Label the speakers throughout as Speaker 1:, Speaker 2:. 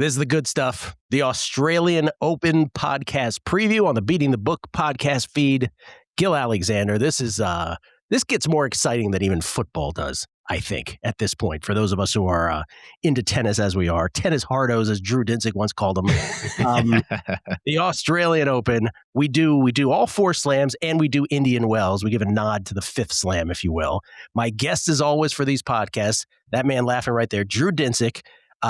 Speaker 1: This is the good stuff. The Australian Open podcast preview on the Beating the Book podcast feed. Gill Alexander. This gets more exciting than even football does, I think, at this point, for those of us who are into tennis as we are. Tennis hardos, as Drew Dinsick once called them. The Australian Open, we do all 4 slams, and we do Indian Wells. We give a nod to the 5th slam, if you will. My guest, as always, for these podcasts, that man laughing right there, Drew Dinsick.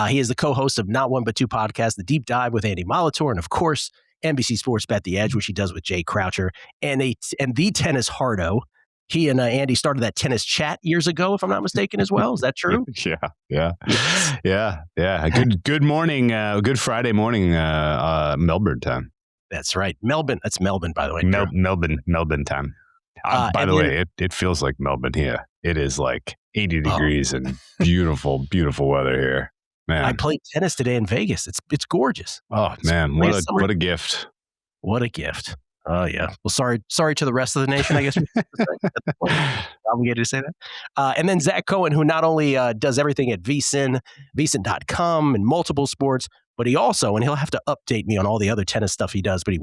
Speaker 1: He is the co-host of Not One But Two podcast, The Deep Dive with Andy Molitor, and of course, NBC Sports Bet The Edge, which he does with Jay Croucher, and the tennis hardo. He and Andy started that tennis chat years ago, if I'm not mistaken, as well. Is that true?
Speaker 2: Yeah. Good morning. Good Friday morning, Melbourne time.
Speaker 1: That's right. Melbourne. That's Melbourne, by the way.
Speaker 2: Melbourne time. By the way, it feels like Melbourne here. It is like 80 degrees and beautiful, beautiful weather here. Man,
Speaker 1: I played tennis today in Vegas. It's gorgeous.
Speaker 2: Oh man, what a gift!
Speaker 1: What a gift! Oh yeah. Well, sorry to the rest of the nation. I guess we're obligated to say that. And then Zach Cohen, who not only does everything at VSiN, VSiN.com, and multiple sports, but he also, and he'll have to update me on all the other tennis stuff he does. But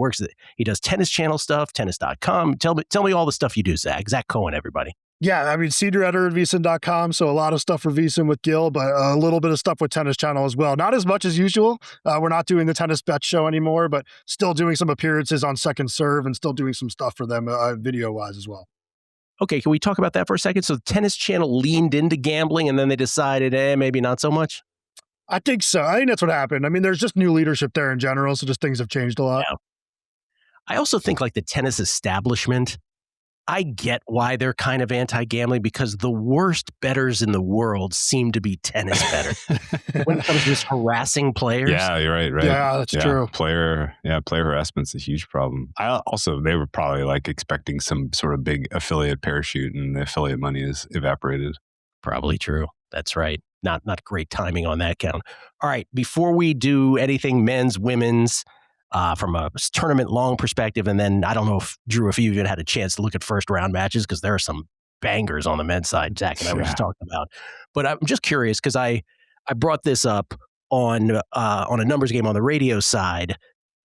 Speaker 1: he does Tennis Channel stuff, tennis.com. Tell me all the stuff you do, Zach. Zach Cohen, everybody.
Speaker 3: Yeah, I mean, Senior Editor at VSiN.com, so a lot of stuff for VSiN with Gill, but a little bit of stuff with Tennis Channel as well. Not as much as usual. We're not doing the Tennis Bet show anymore, but still doing some appearances on Second Serve and still doing some stuff for them video-wise as well.
Speaker 1: Okay, can we talk about that for a second? So Tennis Channel leaned into gambling, and then they decided, maybe not so much?
Speaker 3: I think so. I think that's what happened. I mean, there's just new leadership there in general, so just things have changed a lot. Yeah.
Speaker 1: I also think like the tennis establishment, I get why they're kind of anti-gambling, because the worst bettors in the world seem to be tennis bettors. When it comes to just harassing players.
Speaker 2: Yeah, you're right.
Speaker 3: Yeah, that's true.
Speaker 2: Player harassment's a huge problem. They were probably like expecting some sort of big affiliate parachute, and the affiliate money is evaporated.
Speaker 1: Probably true. That's right. Not great timing on that count. All right, before we do anything men's, women's, from a tournament long perspective, and then I don't know if Drew, if you even had a chance to look at first round matches, because there are some bangers on the men's side, Zach and I were just talking about. But I'm just curious, because I brought this up on a numbers game on the radio side,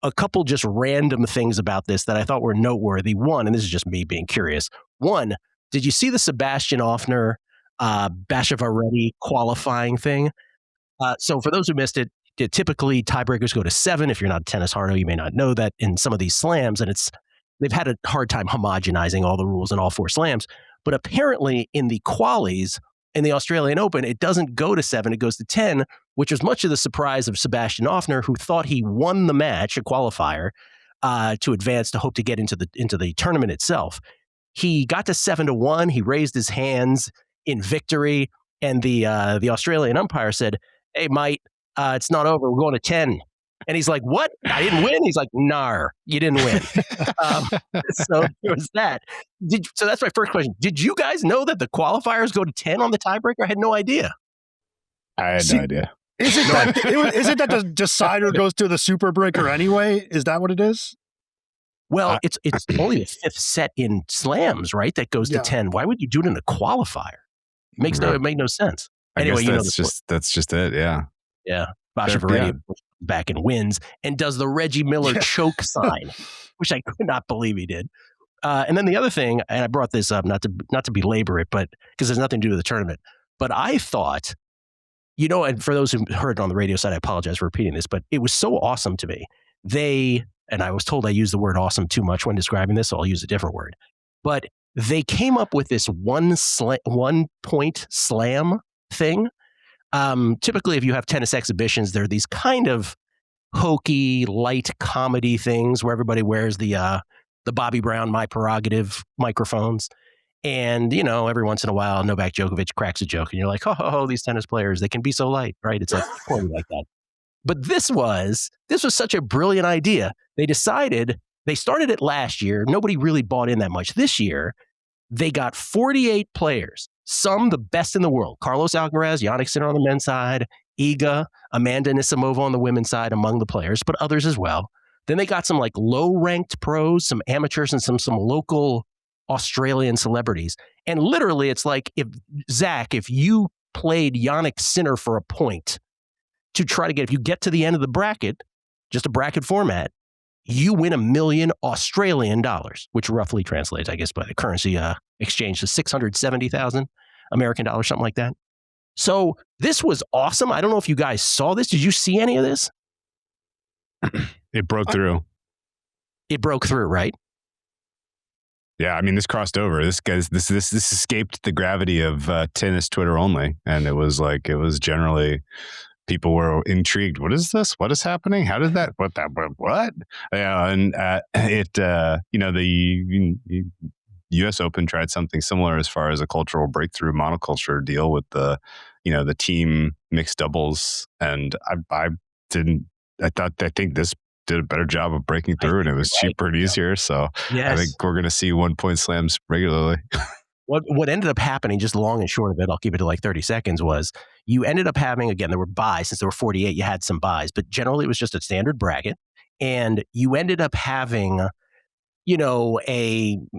Speaker 1: a couple just random things about this that I thought were noteworthy. One, and this is just me being curious. One, did you see the Sebastian Offner Bashavaredi qualifying thing? So for those who missed it, typically tiebreakers go to 7. If you're not a tennis hardo, you may not know that in some of these slams, and they've had a hard time homogenizing all the rules in all 4 slams. But apparently in the qualies in the Australian Open, it doesn't go to 7, it goes to 10, which was much of the surprise of Sebastian Offner, who thought he won the match, a qualifier, to advance to hope to get into the tournament itself. He got to 7-1. He raised his hands in victory, and the Australian umpire said, "Hey, mate, it's not over. We're going to 10. And he's like, "What? I didn't win?" He's like, "Nar, you didn't win." So there was that. So that's my first question. Did you guys know that the qualifiers go to 10 on the tiebreaker? I had no idea.
Speaker 2: I had no idea.
Speaker 3: Isn't that the decider goes to the super breaker anyway? Is that what it is?
Speaker 1: Well, it's only the 5th set in slams, right? That goes to 10. Why would you do it in a qualifier? It makes no sense. Anyway,
Speaker 2: that's just it. Yeah.
Speaker 1: Yeah. Bashavaredi back and wins and does the Reggie Miller choke sign, which I could not believe he did. And then the other thing, and I brought this up not to belabor it, but because there's nothing to do with the tournament, but I thought, and for those who heard it on the radio side, I apologize for repeating this, but it was so awesome to me. And I was told I used the word awesome too much when describing this, so I'll use a different word. But they came up with this 1 point slam thing. Typically, if you have tennis exhibitions, there are these kind of hokey, light comedy things where everybody wears the Bobby Brown My Prerogative microphones. And, every once in a while, Novak Djokovic cracks a joke and you're like, oh, these tennis players, they can be so light, right? It's like corny like that. But this was such a brilliant idea. They started it last year. Nobody really bought in that much. This year, they got 48 players, some the best in the world. Carlos Alcaraz, Jannik Sinner on the men's side, Iga, Amanda Anisimova on the women's side among the players, but others as well. Then they got some like low-ranked pros, some amateurs, and some local Australian celebrities. And literally, it's like, if you played Jannik Sinner for a point, to try to get, if you get to the end of the bracket, just a bracket format, you win $1 million Australian dollars, which roughly translates, I guess, by the currency exchange to 670,000 American dollars, something like that. So this was awesome. I don't know if you guys saw this. Did you see any of this?
Speaker 2: It broke through.
Speaker 1: It broke through, right?
Speaker 2: Yeah, I mean, this crossed over. This escaped the gravity of tennis Twitter only, and it was generally people were intrigued. What is this? What is happening? How did that? What? Yeah, and the U.S. Open tried something similar as far as a cultural breakthrough monoculture deal with the team mixed doubles, and I think this did a better job of breaking through, and it was cheaper and easier. So I think we're going to see 1 point slams regularly.
Speaker 1: What ended up happening, just long and short of it, I'll keep it to like 30 seconds, was you ended up having, again, there were buys. Since there were 48, you had some buys, but generally it was just a standard bracket. And you ended up having, an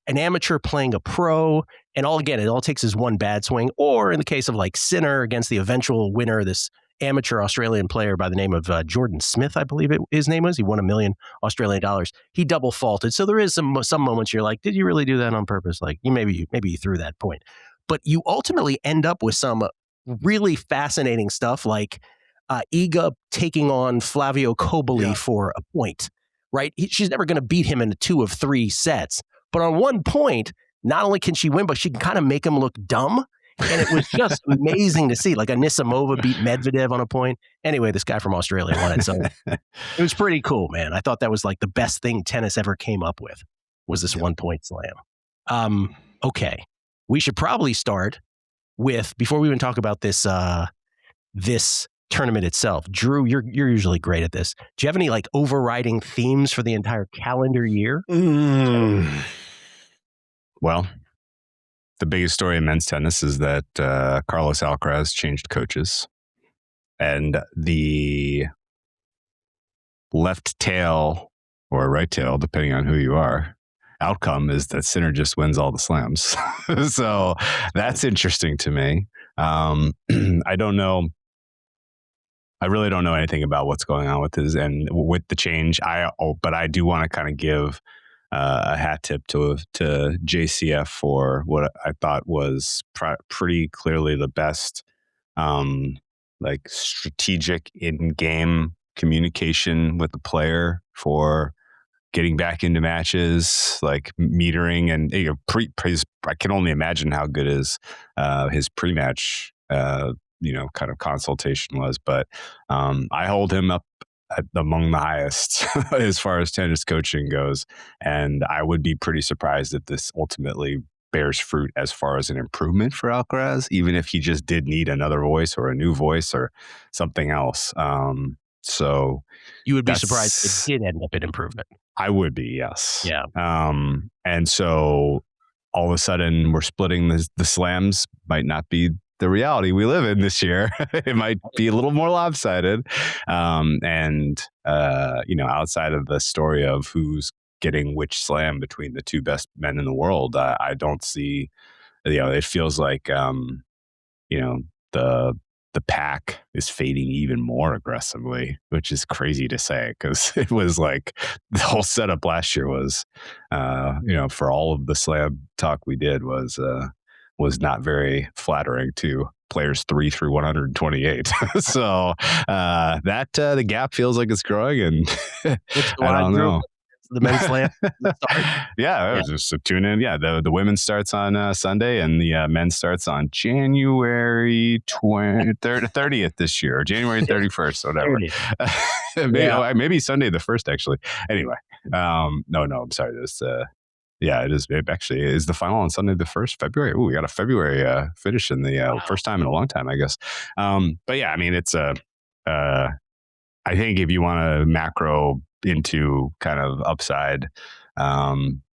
Speaker 1: amateur playing a pro, and it all takes is one bad swing. Or in the case of like Sinner against the eventual winner, this amateur Australian player by the name of Jordan Smith, I believe his name was. He won $1 million Australian dollars. He double faulted. So there is some moments you're like, did you really do that on purpose? Like maybe you threw that point, but you ultimately end up with some really fascinating stuff, like Iga taking on Flavio Koboli for a point. Right? She's never going to beat him in 2 of 3 sets, but on 1 point, not only can she win, but she can kind of make him look dumb. And it was just amazing to see. Like Anisimova beat Medvedev on a point. Anyway, this guy from Australia won it. So it was pretty cool, man. I thought that was like the best thing tennis ever came up with, was this 1 point slam. Okay. We should probably start with, before we even talk about this this tournament itself. Drew, you're usually great at this. Do you have any like overriding themes for the entire calendar year?
Speaker 2: Well, the biggest story in men's tennis is that Carlos Alcaraz changed coaches, and the left tail or right tail, depending on who you are, outcome is that Sinner just wins all the slams. So that's interesting to me. I don't know. I really don't know anything about what's going on with his and with the change. But I do want to kind of give a hat tip to JCF for what I thought was pretty clearly the best, like strategic in-game communication with the player for getting back into matches, like metering and I can only imagine how good his pre-match kind of consultation was, but I hold him up among the highest as far as tennis coaching goes, and I would be pretty surprised if this ultimately bears fruit as far as an improvement for Alcaraz, even if he just did need another voice or a new voice or something else. So
Speaker 1: you would be surprised if it did end up an improvement.
Speaker 2: I would be, yes.
Speaker 1: Yeah.
Speaker 2: And so all of a sudden we're splitting the slams might not be the reality we live in this year. It might be a little more lopsided. Outside of the story of who's getting which slam between the 2 best men in the world, I don't see, it feels like, the pack is fading even more aggressively, which is crazy to say because it was like the whole setup last year was, for all of the slam talk we did was not very flattering to players 3 through 128. So the gap feels like it's growing, and I don't know.
Speaker 1: The men's slam.
Speaker 2: Yeah, just tune in. Yeah, the women's starts on Sunday, and the men's starts on January 30th this year, or January 31st, whatever. Maybe Sunday the 1st, actually. Anyway, no, I'm sorry. This. Yeah, it is. It actually is the final on Sunday, the 1st February. Ooh, we got a February finish in the first time in a long time, I guess. But yeah, I mean, it's I think if you want to macro into kind of upside,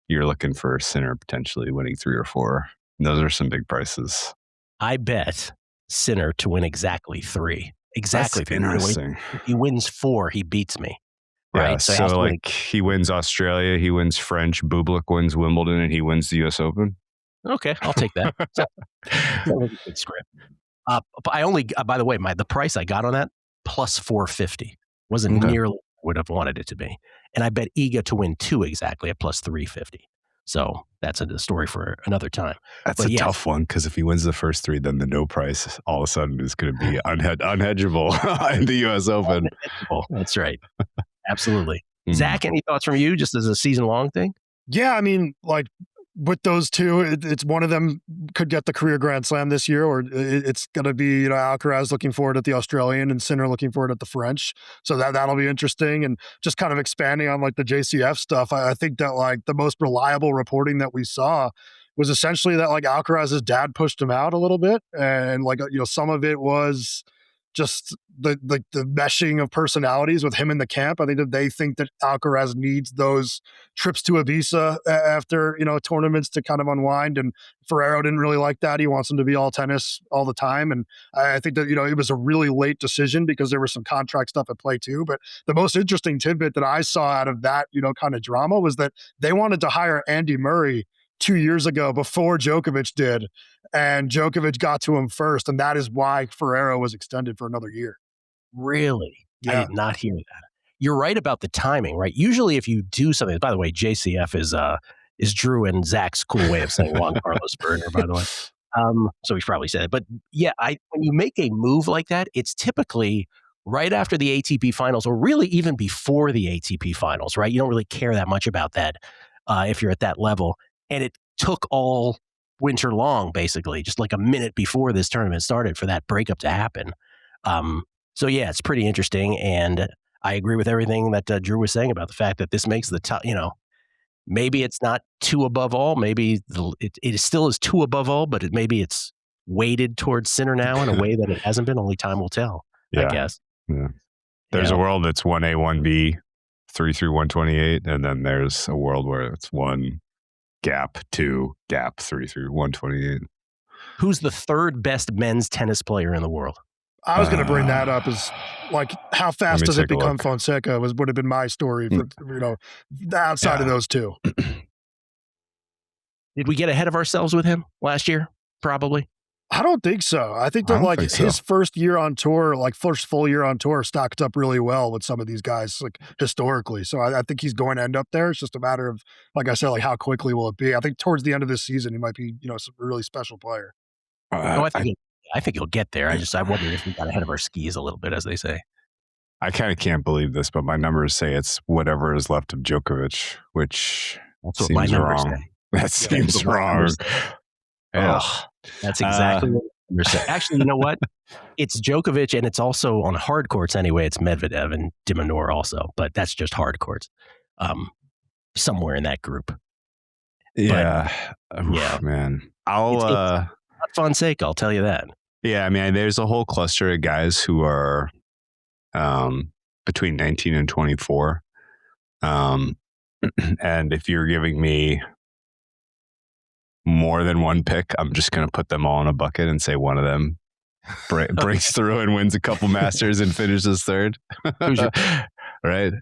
Speaker 2: you're looking for Sinner potentially winning 3 or 4. And those are some big prices.
Speaker 1: I bet Sinner to win exactly 3. Exactly.
Speaker 2: That's interesting.
Speaker 1: If he wins 4, he beats me. Right.
Speaker 2: Yeah, so like he wins Australia, he wins French, Bublik wins Wimbledon, and he wins the U.S. Open.
Speaker 1: Okay, I'll take that. That was a good script. I only, by the way, the price I got on that, plus 450. Wasn't nearly what I would have wanted it to be. And I bet Iga to win 2 exactly at plus 350. So that's a story for another time.
Speaker 2: That's a tough one, because if he wins the first 3, then the no price all of a sudden is going to be unhedgeable in the U.S. Open.
Speaker 1: That's right. Absolutely. Zach, any thoughts from you just as a season-long thing?
Speaker 3: Yeah, I mean, like with those two, it's one of them could get the career Grand Slam this year, or it's going to be, Alcaraz looking forward at the Australian and Sinner looking forward at the French. So that'll be interesting. And just kind of expanding on like the JCF stuff, I think that like the most reliable reporting that we saw was essentially that like Alcaraz's dad pushed him out a little bit. And like, some of it was just the meshing of personalities with him in the camp. I think that they think that Alcaraz needs those trips to Ibiza after, tournaments to kind of unwind. And Ferrero didn't really like that. He wants him to be all tennis all the time. And I think that, it was a really late decision because there was some contract stuff at play too. But the most interesting tidbit that I saw out of that, kind of drama was that they wanted to hire Andy Murray 2 years ago before Djokovic did, and Djokovic got to him first, and that is why Ferrero was extended for another year.
Speaker 1: Really?
Speaker 3: Yeah.
Speaker 1: I did not hear that. You're right about the timing, right? Usually if you do something, by the way, JCF is Drew and Zach's cool way of saying Juan Carlos Berger, by the way. So he's probably said it. But yeah, when you make a move like that, it's typically right after the ATP finals, or really even before the ATP finals, right? You don't really care that much about that if you're at that level. And it took all winter long, basically, just like a minute before this tournament started for that breakup to happen. So yeah, it's pretty interesting. And I agree with everything that Drew was saying about the fact that this makes the top, maybe it's not 2 above all. Maybe it still is 2 above all, but maybe it's weighted towards Sinner now in a way that it hasn't been. Only time will tell, I guess.
Speaker 2: Yeah. There's a world that's 1A, 1B, 3 through 128. And then there's a world where it's 1 gap, 2 gap, 3 through 128.
Speaker 1: Who's the 3rd best men's tennis player in the world?
Speaker 3: I was going to bring that up as like, how fast does it become Fonseca would have been my story for, outside of those two.
Speaker 1: Did we get ahead of ourselves with him last year? Probably.
Speaker 3: I don't think so. I think that his first year on tour, first full year on tour, stacked up really well with some of these guys, historically. So I think he's going to end up there. It's just a matter of, like I said, how quickly will it be? I think towards the end of this season, he might be, some really special player.
Speaker 1: I think he'll get there. I wonder if we got ahead of our skis a little bit, as they say.
Speaker 2: I kind of can't believe this, but my numbers say it's whatever is left of Djokovic, which seems wrong. That seems wrong.
Speaker 1: That's exactly what you're saying. Actually, you know what? It's Djokovic, and it's also on hard courts anyway. It's Medvedev and de Minaur also, but that's just hard courts. Somewhere in that group.
Speaker 2: Yeah.
Speaker 1: But,
Speaker 2: man.
Speaker 1: It's not Fonseca, I'll tell you that.
Speaker 2: Yeah, I mean, there's a whole cluster of guys who are between 19 and 24. And if you're giving me more than one pick, I'm just going to put them all in a bucket and say one of them breaks through and wins a couple Masters and finishes 3rd. Right?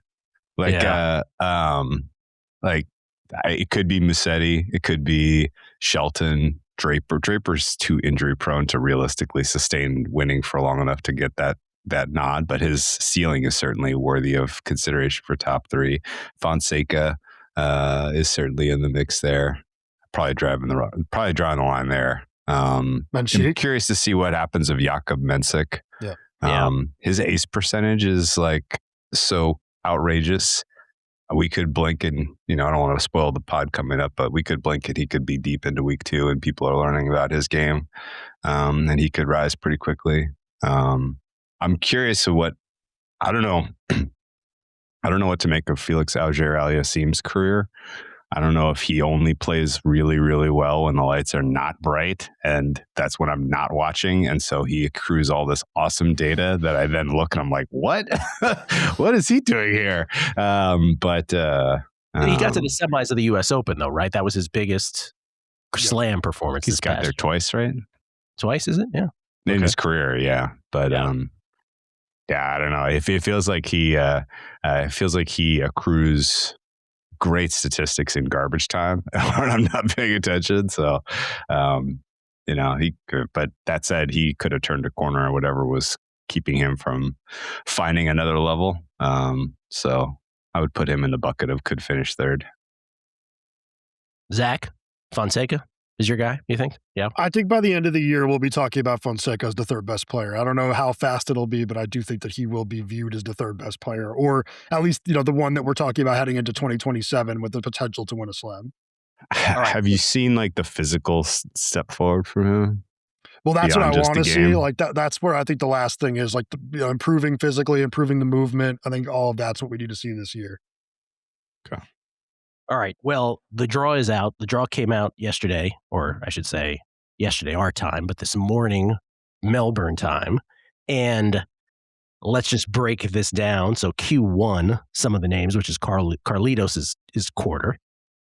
Speaker 2: It could be Musetti. It could be Shelton. Draper's too injury prone to realistically sustain winning for long enough to get that nod, but his ceiling is certainly worthy of consideration for top 3. Fonseca is certainly in the mix there. Probably drawing the line there. I'm curious to see what happens of Jakub Mensik. His ace percentage is so outrageous. We could blink and, I don't want to spoil the pod coming up, but we could blink and he could be deep into week 2 and people are learning about his game. And he could rise pretty quickly. I'm curious of I don't know what to make of Felix Auger-Aliassime's career. I don't know if he only plays really, really well when the lights are not bright, and that's when I'm not watching. And so he accrues all this awesome data that I then look and I'm like, what? What is he doing here? He got to
Speaker 1: the semis of the U.S. Open, though, right? That was his biggest slam performance.
Speaker 2: He's got there twice, right?
Speaker 1: Twice, is it? Yeah.
Speaker 2: In his career, yeah. But I don't know. It feels like he accrues great statistics in garbage time when I'm not paying attention. So, he could, but that said, he could have turned a corner or whatever was keeping him from finding another level. So I would put him in the bucket of could finish third.
Speaker 1: Zach, Fonseca is your guy, you think? Yeah.
Speaker 3: I think by the end of the year, we'll be talking about Fonseca as the third best player. I don't know how fast it'll be, but I do think that he will be viewed as the third best player, or at least, the one that we're talking about heading into 2027 with the potential to win a slam.
Speaker 2: Right. Have you seen the physical step forward for him?
Speaker 3: Well, that's what I want to see. That's where I think the last thing is improving physically, improving the movement. I think all of that's what we need to see this year.
Speaker 2: Okay.
Speaker 1: All right. Well, the draw is out. The draw came out yesterday, or I should say yesterday our time, but this morning Melbourne time. And let's just break this down. So Q1, some of the names, which is Carlitos is quarter.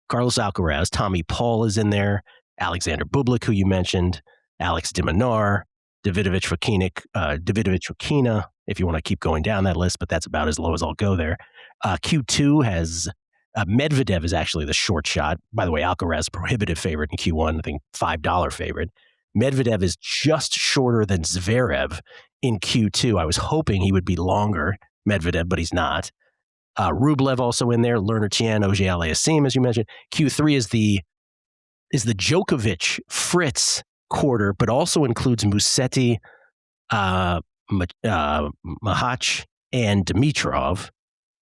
Speaker 1: Carlos Alcaraz, Tommy Paul is in there. Alexander Bublik, who you mentioned. Alex de Minaur, Davidovich Fokina, if you want to keep going down that list, but that's about as low as I'll go there. Q2 has Medvedev is actually the short shot. By the way, Alcaraz prohibitive favorite in Q1, I think $5 favorite. Medvedev is just shorter than Zverev in Q2. I was hoping he would be longer, Medvedev, but he's not. Rublev also in there, Lerner Tien, Auger-Aliassime, as you mentioned. Q3 is the Djokovic Fritz quarter, but also includes Musetti, Mahach, and Dimitrov.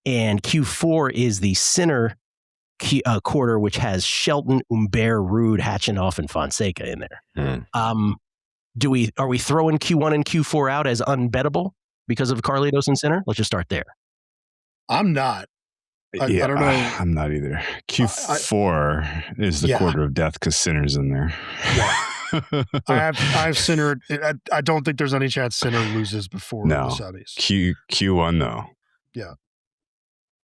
Speaker 1: And Q4 is the Sinner quarter, which has Shelton, Humbert, Ruud, Khachanov, and Fonseca in there. Are we throwing Q1 and Q4 out as unbettable because of Carlitos and Sinner? Let's just start there. I'm not.
Speaker 3: I don't know.
Speaker 2: I'm not either. Q4 is the quarter of death because Sinner's in there.
Speaker 3: Yeah. I have Sinner. I don't think there's any chance Sinner loses before the semis.
Speaker 2: Q1 though.
Speaker 3: Yeah.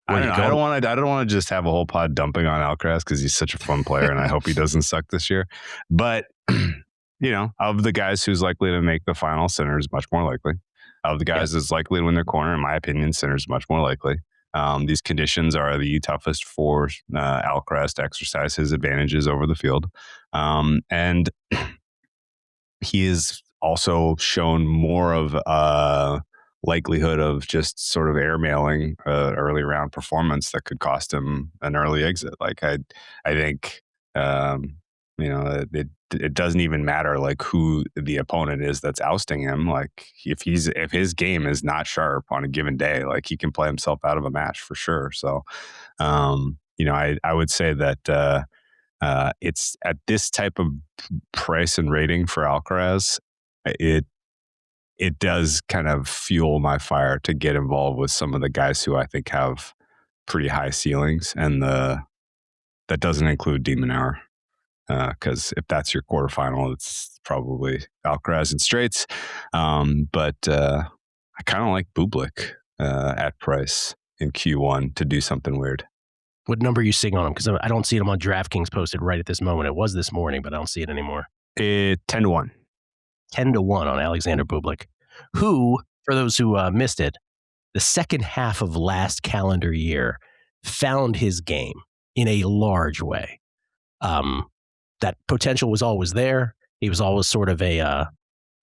Speaker 2: I don't want to just have a whole pod dumping on Alcaraz because he's such a fun player and I hope he doesn't suck this year. But of the guys who's likely to make the final, Sinner is much more likely. Of the guys that's likely to win their corner, in my opinion, Sinner is much more likely. These conditions are the toughest for Alcaraz to exercise his advantages over the field. And he has also shown more of a likelihood of just sort of airmailing an early round performance that could cost him an early exit. I think, it doesn't even matter who the opponent is that's ousting him. If his game is not sharp on a given day, he can play himself out of a match for sure. So, I would say that it's at this type of price and rating for Alcaraz, it does kind of fuel my fire to get involved with some of the guys who I think have pretty high ceilings, and that doesn't include de Minaur. Because if that's your quarterfinal, it's probably Alcaraz in straights. But I kind of like Bublik at price in Q1 to do something weird.
Speaker 1: What number are you seeing on him? Because I don't see him on DraftKings posted right at this moment. It was this morning, but I don't see it anymore.
Speaker 2: 10-1.
Speaker 1: 10-1 on Alexander Bublik, who, for those who missed it, the second half of last calendar year found his game in a large way. That potential was always there. He was always sort of a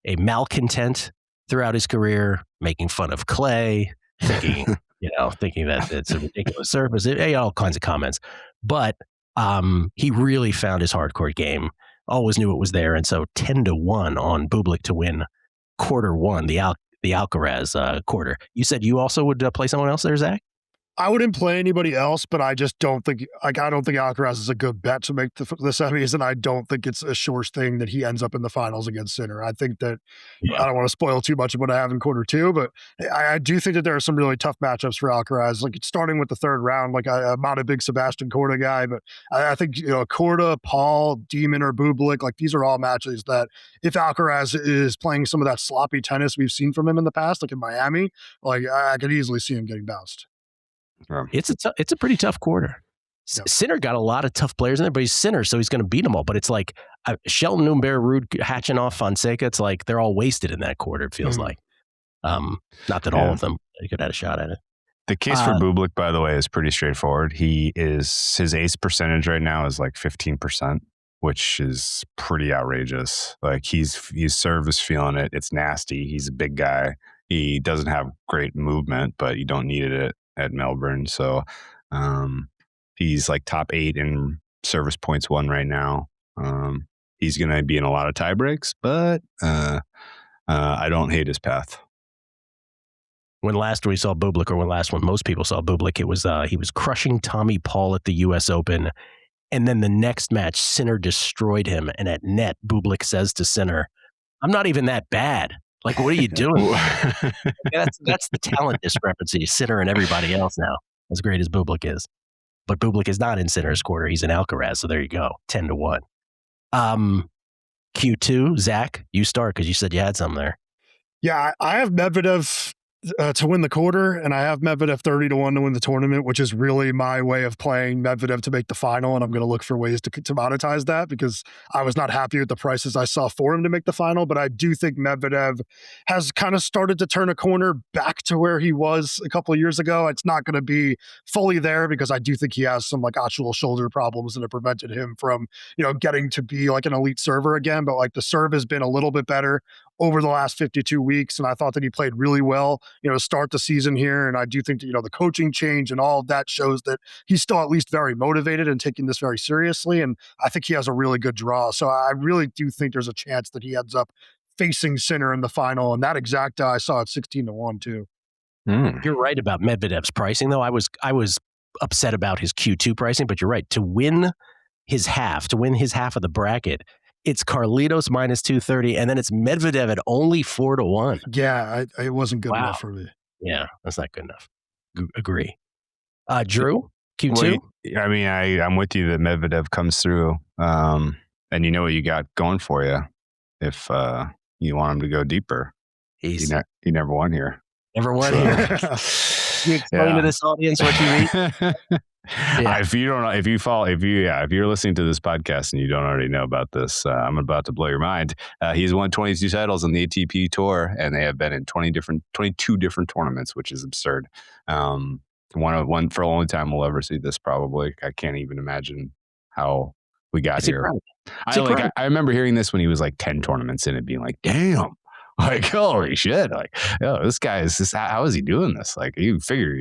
Speaker 1: malcontent throughout his career, making fun of clay, thinking that it's a ridiculous surface. All kinds of comments. But he really found his hardcore game. Always knew it was there, and so 10-1 on Bublik to win quarter one, the Alcaraz quarter. You said you also would play someone else there, Zach?
Speaker 3: I wouldn't play anybody else, but I just don't think I don't think Alcaraz is a good bet to make the semis, and I don't think it's a sure thing that he ends up in the finals against Sinner. I think that I don't want to spoil too much of what I have in quarter two, but I do think that there are some really tough matchups for Alcaraz. Starting with the third round, I'm not a big Sebastian Korda guy, but I think Korda, Paul, Demon, or Bublik, these are all matches that if Alcaraz is playing some of that sloppy tennis we've seen from him in the past, in Miami, I could easily see him getting bounced.
Speaker 1: It's a pretty tough quarter. Sinner got a lot of tough players in there, but he's Sinner, so he's going to beat them all. But it's Shelton, Humbert, Ruud, Khachanov, Fonseca. It's they're all wasted in that quarter. It feels like. Not that all of them could have had a shot at it.
Speaker 2: The case for Bublik, by the way, is pretty straightforward. His ace percentage right now is 15%, which is pretty outrageous. Like his serve is feeling it. It's nasty. He's a big guy. He doesn't have great movement, but you don't need it at Melbourne. So he's like top 8 in service points won right now. He's going to be in a lot of tie breaks, but I don't hate his path.
Speaker 1: When last we saw Bublik, or when most people saw Bublik, it was he was crushing Tommy Paul at the U.S. Open. And then the next match, Sinner destroyed him. And at net, Bublik says to Sinner, "I'm not even that bad. Like, what are you doing?" That's the talent discrepancy. Sinner and everybody else now, as great as Bublik is. But Bublik is not in Sinner's quarter. He's in Alcaraz. So there you go, 10-1. Q2, Zach, you start because you said you had some there.
Speaker 3: Yeah, I have Medvedev to win the quarter, and I have Medvedev 30-1 to win the tournament, which is really my way of playing Medvedev to make the final, and I'm going to look for ways to monetize that because I was not happy with the prices I saw for him to make the final, but I do think Medvedev has kind of started to turn a corner back to where he was a couple of years ago. It's not going to be fully there because I do think he has some like actual shoulder problems that have prevented him from, getting to be like an elite server again, but like the serve has been a little bit better over the last 52 weeks. And I thought that he played really well, to start the season here. And I do think that, the coaching change and all of that shows that he's still at least very motivated and taking this very seriously. And I think he has a really good draw. So I really do think there's a chance that he ends up facing Sinner in the final. And that exact I saw at 16-1 too.
Speaker 1: You're right about Medvedev's pricing, though. I was upset about his Q2 pricing, but you're right. To win his half of the bracket, it's Carlitos minus 230, and then it's Medvedev at only 4-1.
Speaker 3: Yeah, it wasn't good enough for me.
Speaker 1: Yeah, that's not good enough. Agree. Drew, Q2?
Speaker 2: Well, I mean, I'm with you that Medvedev comes through, and you know what you got going for you if you want him to go deeper. He never won here.
Speaker 1: Never won here. Can you explain to this audience what you mean? Yeah.
Speaker 2: If you're listening to this podcast and you don't already know about this, I'm about to blow your mind. He's won 22 titles on the ATP Tour, and they have been in 22 different tournaments, which is absurd. One for the only time we'll ever see this. Probably, I can't even imagine how we got here. I remember hearing this when he was like 10 tournaments in, and being like, "Damn." Like, holy shit! Like, this guy is this. How is he doing this? Like, you figure,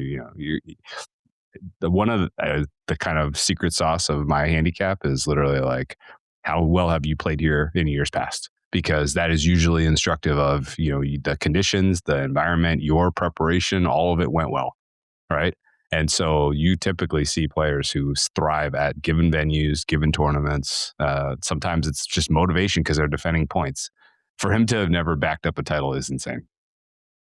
Speaker 2: one of the kind of secret sauce of my handicap is literally like, how well have you played here in years past? Because that is usually instructive of, the conditions, the environment, your preparation, all of it went well, right? And so you typically see players who thrive at given venues, given tournaments. Sometimes it's just motivation because they're defending points. For him to have never backed up a title is insane.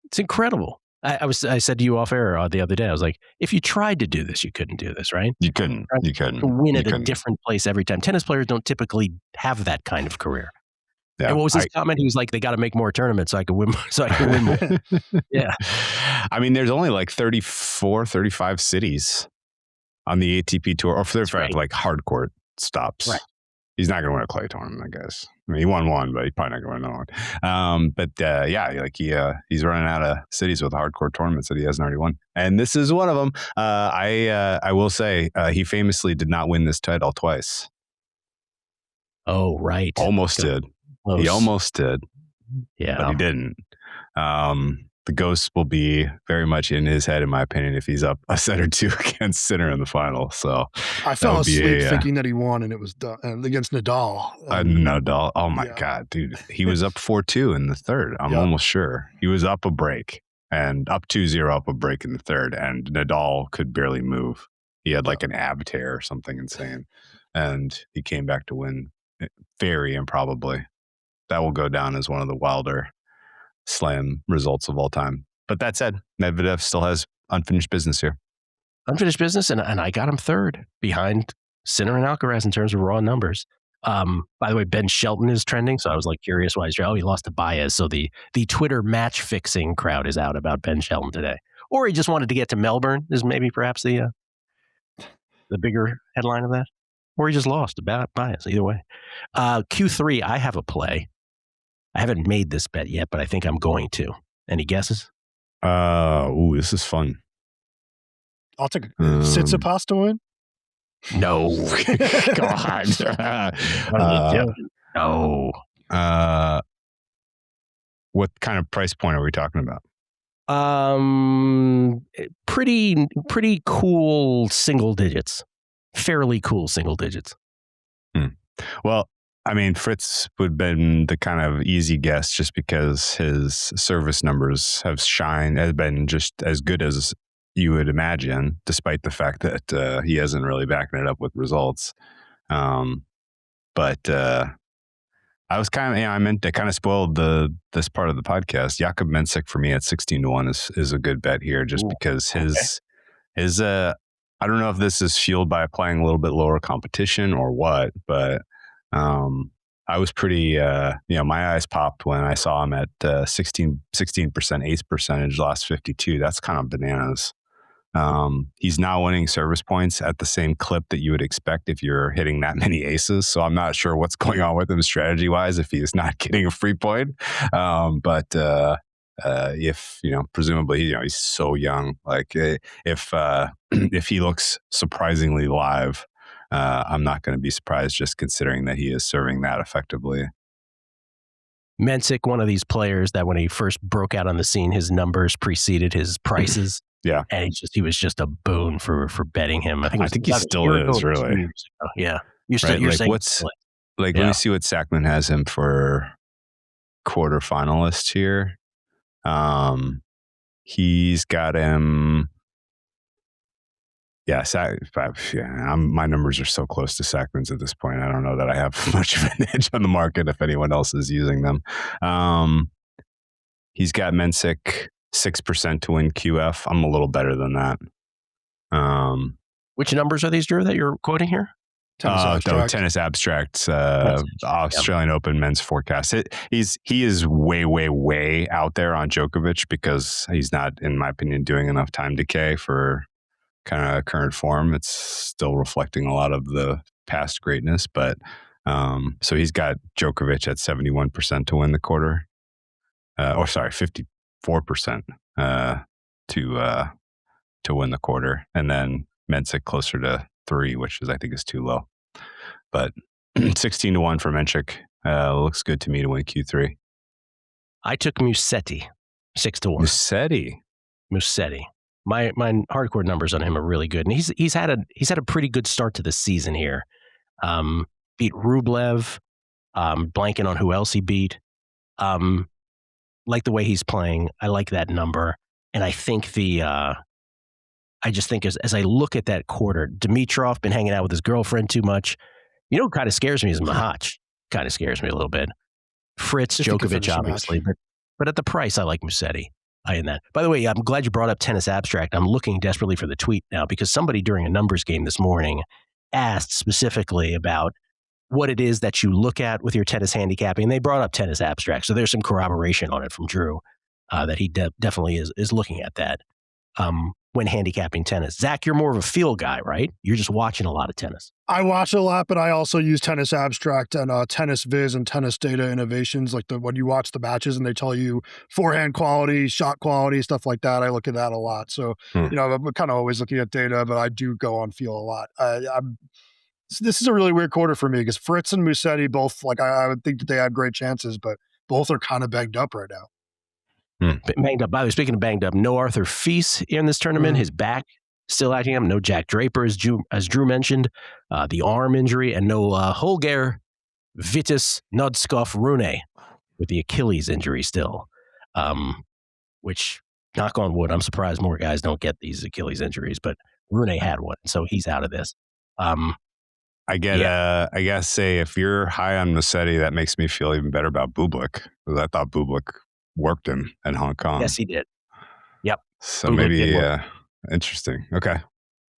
Speaker 1: It's incredible. I said to you off air the other day, I was like, if you tried to do this, you couldn't do this, right?
Speaker 2: You couldn't.
Speaker 1: To win at a different place every time. Tennis players don't typically have that kind of career. Yeah, and what was his comment? He was like, they got to make more tournaments so I can win more. Yeah.
Speaker 2: I mean, there's only like 34, 35 cities on the ATP Tour, or 35 like hard court stops. Right. He's not going to win a clay tournament, I guess. I mean, he won one, but he's probably not going to win another one. He's running out of cities with hardcore tournaments that he hasn't already won, and this is one of them. I will say he famously did not win this title twice.
Speaker 1: Oh, right.
Speaker 2: Almost did. Close. He almost did.
Speaker 1: Yeah,
Speaker 2: but he didn't. The ghost will be very much in his head, in my opinion, if he's up a set or two against Sinner in the final. So
Speaker 3: I fell asleep thinking that he won, and it was against Nadal.
Speaker 2: Nadal. Oh my God, dude. He was up 4-2 in the third. I'm almost sure. He was up a break and up 2-0 up a break in the third, and Nadal could barely move. He had like an ab tear or something insane, and he came back to win very improbably. That will go down as one of the wilder slam results of all time. But that said, Medvedev still has unfinished business here.
Speaker 1: Unfinished business, and I got him third behind Sinner and Alcaraz in terms of raw numbers. By the way, Ben Shelton is trending, so I was like curious why he lost to Baez. So the Twitter match fixing crowd is out about Ben Shelton today. Or he just wanted to get to Melbourne is maybe perhaps the bigger headline of that. Or he just lost about Baez, either way. Q3, I have a play. I haven't made this bet yet, but I think I'm going to. Any guesses?
Speaker 2: This is fun.
Speaker 3: I'll take Tsitsipas to win.
Speaker 1: No.
Speaker 2: God.
Speaker 1: No.
Speaker 2: What kind of price point are we talking about?
Speaker 1: Pretty cool single digits. Fairly cool single digits.
Speaker 2: Well, I mean, Fritz would have been the kind of easy guess just because his service numbers have been just as good as you would imagine, despite the fact that he hasn't really backing it up with results. But I was kind of, I kind of spoiled this part of the podcast. Jakub Mensik for me at 16-1 is a good bet here, just because his I don't know if this is fueled by playing a little bit lower competition or what, but I was pretty, my eyes popped when I saw him at 16% ace percentage last 52. That's kind of bananas. He's now winning service points at the same clip that you would expect if you're hitting that many aces. So I'm not sure what's going on with him strategy wise if he's not getting a free point. But if presumably he's so young, like if he looks surprisingly live, I'm not going to be surprised just considering that he is serving that effectively.
Speaker 1: Mensik, one of these players that when he first broke out on the scene, his numbers preceded his prices.
Speaker 2: Yeah,
Speaker 1: and he was just a boon for betting him. I think
Speaker 2: he still is really.
Speaker 1: Yeah,
Speaker 2: you're saying let me see what Sackman has him for quarter finalist here. He's got him. Yeah, my numbers are so close to Sackman's at this point. I don't know that I have much of an edge on the market if anyone else is using them. He's got Mensik 6% to win QF. I'm a little better than that.
Speaker 1: Which numbers are these, Drew, that you're quoting here?
Speaker 2: Tennis Abstract, Australian Open men's forecast. He is way, way, way out there on Djokovic because he's not, in my opinion, doing enough time decay for kind of current form. It's still reflecting a lot of the past greatness, but so he's got Djokovic at 71% to win the quarter. 54% to win the quarter, and then Mensik closer to 3, which I think is too low. But 16-1 for Mensik looks good to me to win Q3.
Speaker 1: I took Musetti 6-1. Musetti. My hardcore numbers on him are really good, and he's had a pretty good start to the season here. Beat Rublev, blanking on who else he beat. Like the way he's playing. I like that number. And I think I just think as I look at that quarter, Dimitrov been hanging out with his girlfriend too much. You know what kind of scares me is Mahach. Kind of scares me a little bit. Fritz, Djokovic, obviously. But at the price, I like Musetti. In that. By the way, I'm glad you brought up Tennis Abstract. I'm looking desperately for the tweet now because somebody during a numbers game this morning asked specifically about what it is that you look at with your tennis handicapping. And they brought up Tennis Abstract. So there's some corroboration on it from Drew that he definitely is looking at that when handicapping tennis. Zach, you're more of a feel guy, right? You're just watching a lot of tennis.
Speaker 3: I watch a lot, but I also use Tennis Abstract and Tennis Viz and Tennis Data Innovations. Like when you watch the matches and they tell you forehand quality, shot quality, stuff like that. I look at that a lot. So, I'm kind of always looking at data, but I do go on feel a lot. This is a really weird quarter for me because Fritz and Musetti both, I would think that they have great chances, but both are kind of banged up right now.
Speaker 1: Banged up. By the way, speaking of banged up, no Arthur Fils in this tournament. His back still acting up. No Jack Draper, as Drew mentioned. The arm injury, and no Holger Vitus Nodskov Rune with the Achilles injury still. Which, knock on wood, I'm surprised more guys don't get these Achilles injuries, but Rune had one, so he's out of this.
Speaker 2: I gotta say, if you're high on Musetti, that makes me feel even better about Bublik, because I thought Bublik worked him in Hong Kong.
Speaker 1: Yes, he did. Yep.
Speaker 2: So Bublik interesting. Okay.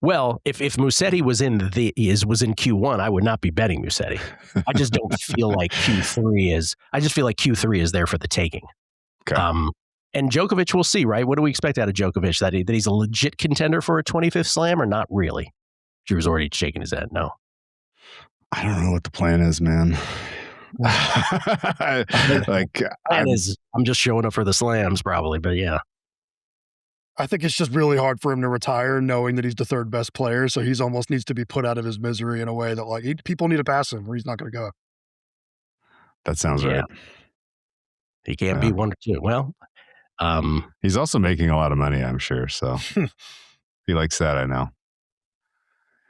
Speaker 1: Well, if Musetti was in Q1, I would not be betting Musetti. I just don't feel like Q3 is. I just feel like Q3 is there for the taking.
Speaker 2: Okay.
Speaker 1: And Djokovic, we'll see, right? What do we expect out of Djokovic? That he's a legit contender for a 25th slam, or not really? Drew's already shaking his head. No.
Speaker 2: I don't know what the plan is, man.
Speaker 1: I'm just showing up for the slams, probably. But yeah.
Speaker 3: I think it's just really hard for him to retire knowing that he's the third best player. So he's almost needs to be put out of his misery in a way that like people need to pass him or he's not going to go.
Speaker 2: That sounds right.
Speaker 1: He can't be 1 or 2. Well,
Speaker 2: he's also making a lot of money, I'm sure. So he likes that, I know.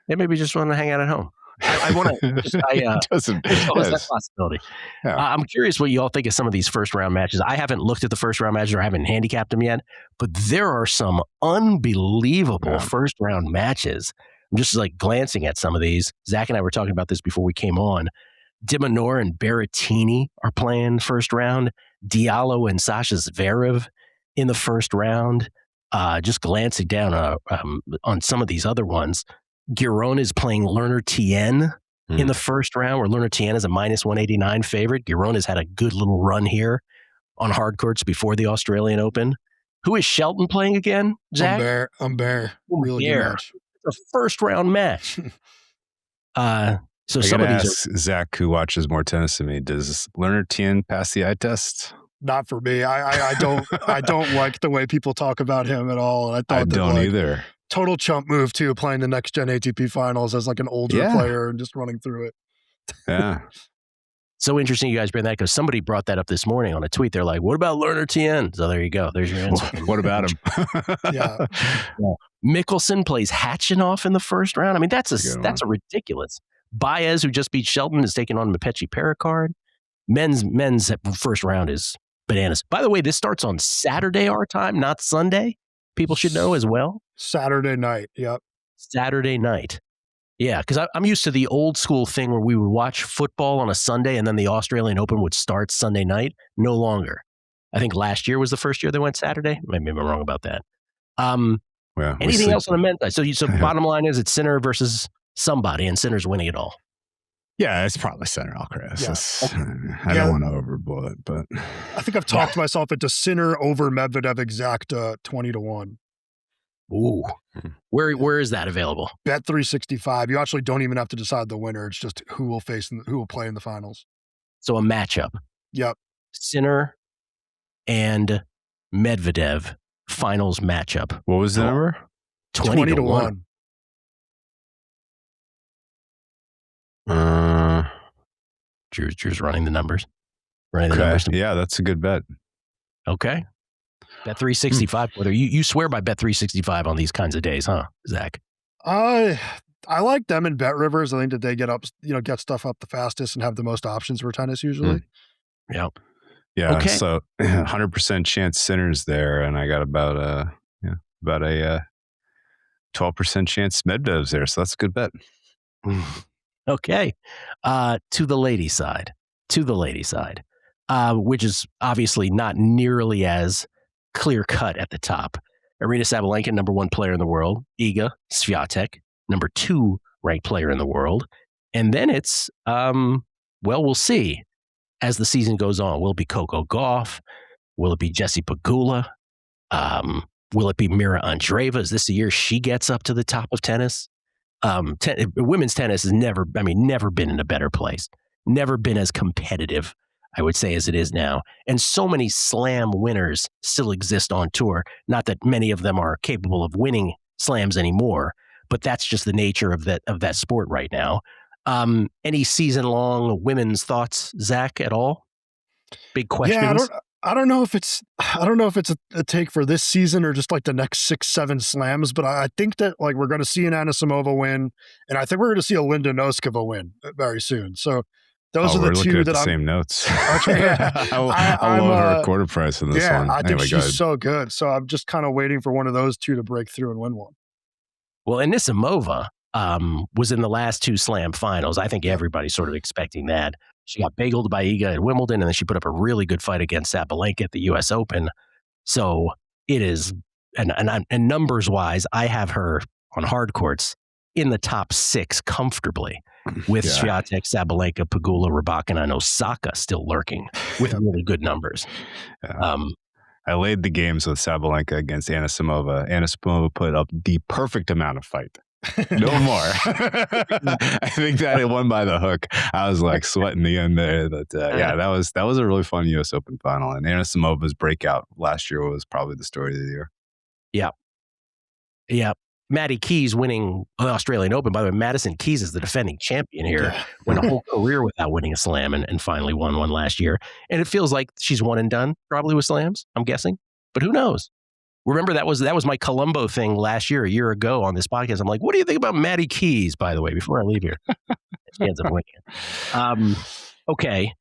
Speaker 1: They maybe just want to hang out at home. I want to. That's a possibility. Yeah. I'm curious what you all think of some of these first round matches. I haven't looked at the first round matches or haven't handicapped them yet, but there are some unbelievable first round matches. I'm just like glancing at some of these. Zach and I were talking about this before we came on. Dimonor and Berrettini are playing first round. Diallo and Sasha Zverev in the first round. Just glancing down on some of these other ones. Giron is playing Lerner Tien in the first round, where Lerner Tien is a minus 189 favorite. Giron has had a good little run here on hard courts before the Australian Open. Who is Shelton playing again, Zach?
Speaker 3: Humbert. Really good match.
Speaker 1: It's a first round match. So
Speaker 2: some of these Zach, who watches more tennis than me, does Lerner Tien pass the eye test?
Speaker 3: Not for me. I don't like the way people talk about him at all. And
Speaker 2: I don't either.
Speaker 3: Total chump move too, playing the next gen ATP finals as like an older player and just running through it.
Speaker 2: Yeah.
Speaker 1: So interesting you guys bring that because somebody brought that up this morning on a tweet. They're like, what about Lerner Tien? So there you go. There's your answer.
Speaker 2: What about him?
Speaker 3: Yeah.
Speaker 1: Mickelson plays Hatchinoff in the first round. I mean, that's a ridiculous. Baez, who just beat Shelton, is taking on Mepechi Pericard. Men's first round is bananas. By the way, this starts on Saturday our time, not Sunday. People should know as well.
Speaker 3: Saturday night. Yep.
Speaker 1: Saturday night. Yeah, because I'm used to the old school thing where we would watch football on a Sunday and then the Australian Open would start Sunday night. No longer. I think last year was the first year they went Saturday. Maybe I'm wrong about that. Anything else on the men's side? So bottom line is it's Sinner versus somebody, and Sinner's winning it all.
Speaker 2: Yeah, it's probably Sinner Alcaraz. Yeah. I don't want to overblow it, but
Speaker 3: I think I've talked myself into Sinner over Medvedev exacta 20-1.
Speaker 1: Ooh, where is that available?
Speaker 3: Bet365. You actually don't even have to decide the winner. It's just who will play in the finals.
Speaker 1: So a matchup.
Speaker 3: Yep.
Speaker 1: Sinner and Medvedev finals matchup.
Speaker 2: What was the number?
Speaker 3: 20-1.
Speaker 1: Drew's running the numbers.
Speaker 2: Yeah, that's a good bet.
Speaker 1: Okay. Bet365. Whether you swear by Bet365 on these kinds of days, huh, Zach?
Speaker 3: I like them in Bet Rivers. I think that they get stuff up the fastest and have the most options for tennis usually.
Speaker 1: Yeah.
Speaker 2: Yeah. Okay. So 100% chance Sinner's there, and I got about a 12% chance Medvedev's there. So that's a good bet.
Speaker 1: Okay. To the lady side, which is obviously not nearly as clear cut at the top. Aryna Sabalenka, number 1 player in the world. Iga Swiatek, number 2 ranked player in the world. And then it's, we'll see as the season goes on. Will it be Coco Gauff? Will it be Jessie Pegula? Will it be Mira Andreeva? Is this the year she gets up to the top of tennis? Women's tennis has never been in a better place, never been as competitive, I would say, as it is now. And so many slam winners still exist on tour. Not that many of them are capable of winning slams anymore, but that's just the nature of that sport right now. Any season-long women's thoughts, Zach, at all? Big questions?
Speaker 3: Yeah, I don't know if it's a take for this season or just like the next 6-7 slams, but I think that like we're going to see an Anisimova win, and I think we're going to see a Linda Noskova win very soon. So those are the two that I'm
Speaker 2: same notes.
Speaker 3: Okay,
Speaker 2: I love her quarter price in this one.
Speaker 3: I think she's so good. So I'm just kind of waiting for one of those two to break through and win one.
Speaker 1: Well, Anisimova was in the last 2 slam finals. I think everybody's sort of expecting that. She got bageled by Iga at Wimbledon, and then she put up a really good fight against Sabalenka at the U.S. Open. So it is, and numbers-wise, I have her on hard courts in the top 6 comfortably with Swiatek, Sabalenka, Pegula, Rybakina, and Osaka still lurking with really good numbers.
Speaker 2: Yeah. I laid the games with Sabalenka against Anisimova. Anisimova put up the perfect amount of fight. No more. I think that it won by the hook. I was like sweating the end there. But that was a really fun U.S. Open final. And Anisimova's breakout last year was probably the story of the year.
Speaker 1: Yeah. Yeah. Maddie Keys winning the Australian Open. By the way, Madison Keys is the defending champion here. Went a whole career without winning a slam and finally won one last year. And it feels like she's one and done probably with slams, I'm guessing. But who knows? Remember, that was my Colombo thing last year, a year ago on this podcast. I'm like, what do you think about Maddie Keys, by the way, before I leave here? She ends up winning. Okay,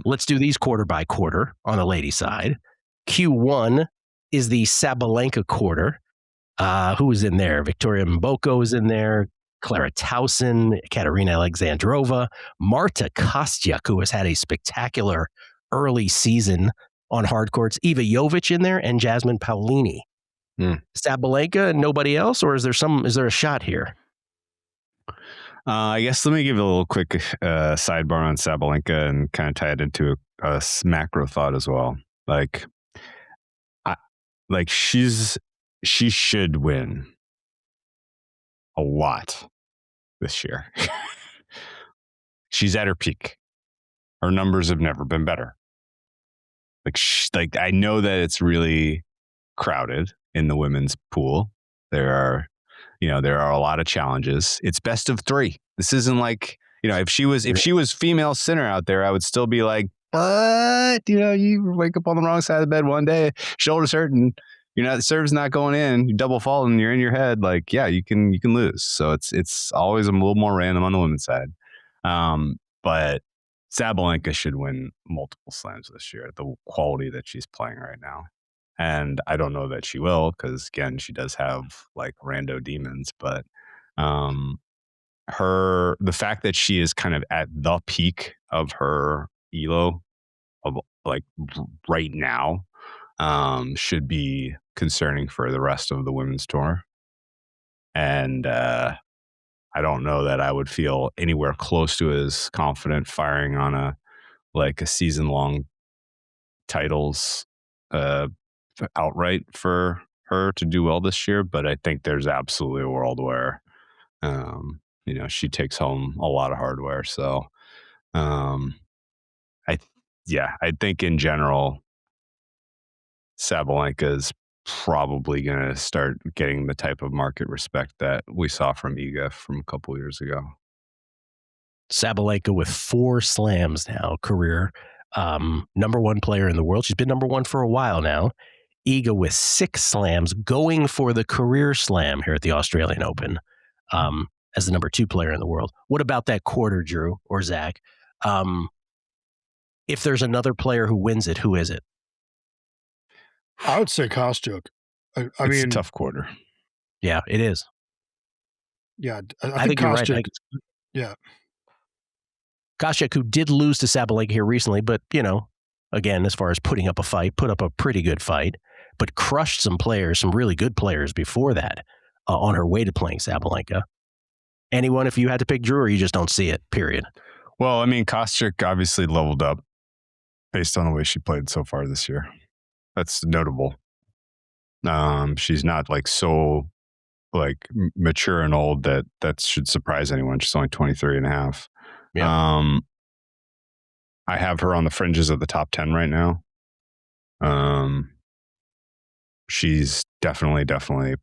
Speaker 1: let's do these quarter by quarter on the ladies' side. Q1 is the Sabalenka quarter. Who is in there? Victoria Mboko is in there. Clara Towson, Katerina Alexandrova, Marta Kostyuk, who has had a spectacular early season on hard courts. Iva Jovic in there, and Jasmine Paolini. Sabalenka and nobody else, or is there a shot here?
Speaker 2: I guess let me give a little quick sidebar on Sabalenka and kind of tie it into a macro thought as well. She should win a lot this year. She's at her peak. Her numbers have never been better. I know that it's really crowded in the women's pool. There are a lot of challenges. It's best of three. This isn't like, if she was female center out there, I would still be like, but you wake up on the wrong side of the bed one day, shoulders hurting, the serve's not going in, you double fault and you're in your head. You can lose. So it's always a little more random on the women's side. But Sabalenka should win multiple slams this year at the quality that she's playing right now. And I don't know that she will, because again, she does have rando demons, but the fact that she is kind of at the peak of her elo of right now should be concerning for the rest of the women's tour. And I don't know that I would feel anywhere close to as confident firing on a season-long titles outright for her to do well this year. But I think there's absolutely a world where she takes home a lot of hardware. So I think in general Sabalenka is probably going to start getting the type of market respect that we saw from Iga from a couple years ago.
Speaker 1: Sabalenka with 4 slams now, career. Number 1 player in the world. She's been number 1 for a while now. Iga with 6 slams, going for the career slam here at the Australian Open as the number 2 player in the world. What about that quarter, Drew or Zach? If there's another player who wins it, who is it?
Speaker 3: I would say Kostyuk.
Speaker 2: It's a tough quarter.
Speaker 1: Yeah, it is.
Speaker 3: Yeah, I think
Speaker 1: Kostyuk. You're right.
Speaker 3: Yeah.
Speaker 1: Kostyuk, who did lose to Sabalenka here recently, but, again, as far as putting up a fight, put up a pretty good fight, but crushed some really good players before that on her way to playing Sabalenka. Anyone, if you had to pick Drew, or you just don't see it, period?
Speaker 2: Well, Kostyuk obviously leveled up based on the way she played so far this year. That's notable. She's not so mature and old that should surprise anyone. She's only 23 and a half. Yeah. I have her on the fringes of the top 10 right now. She's definitely probably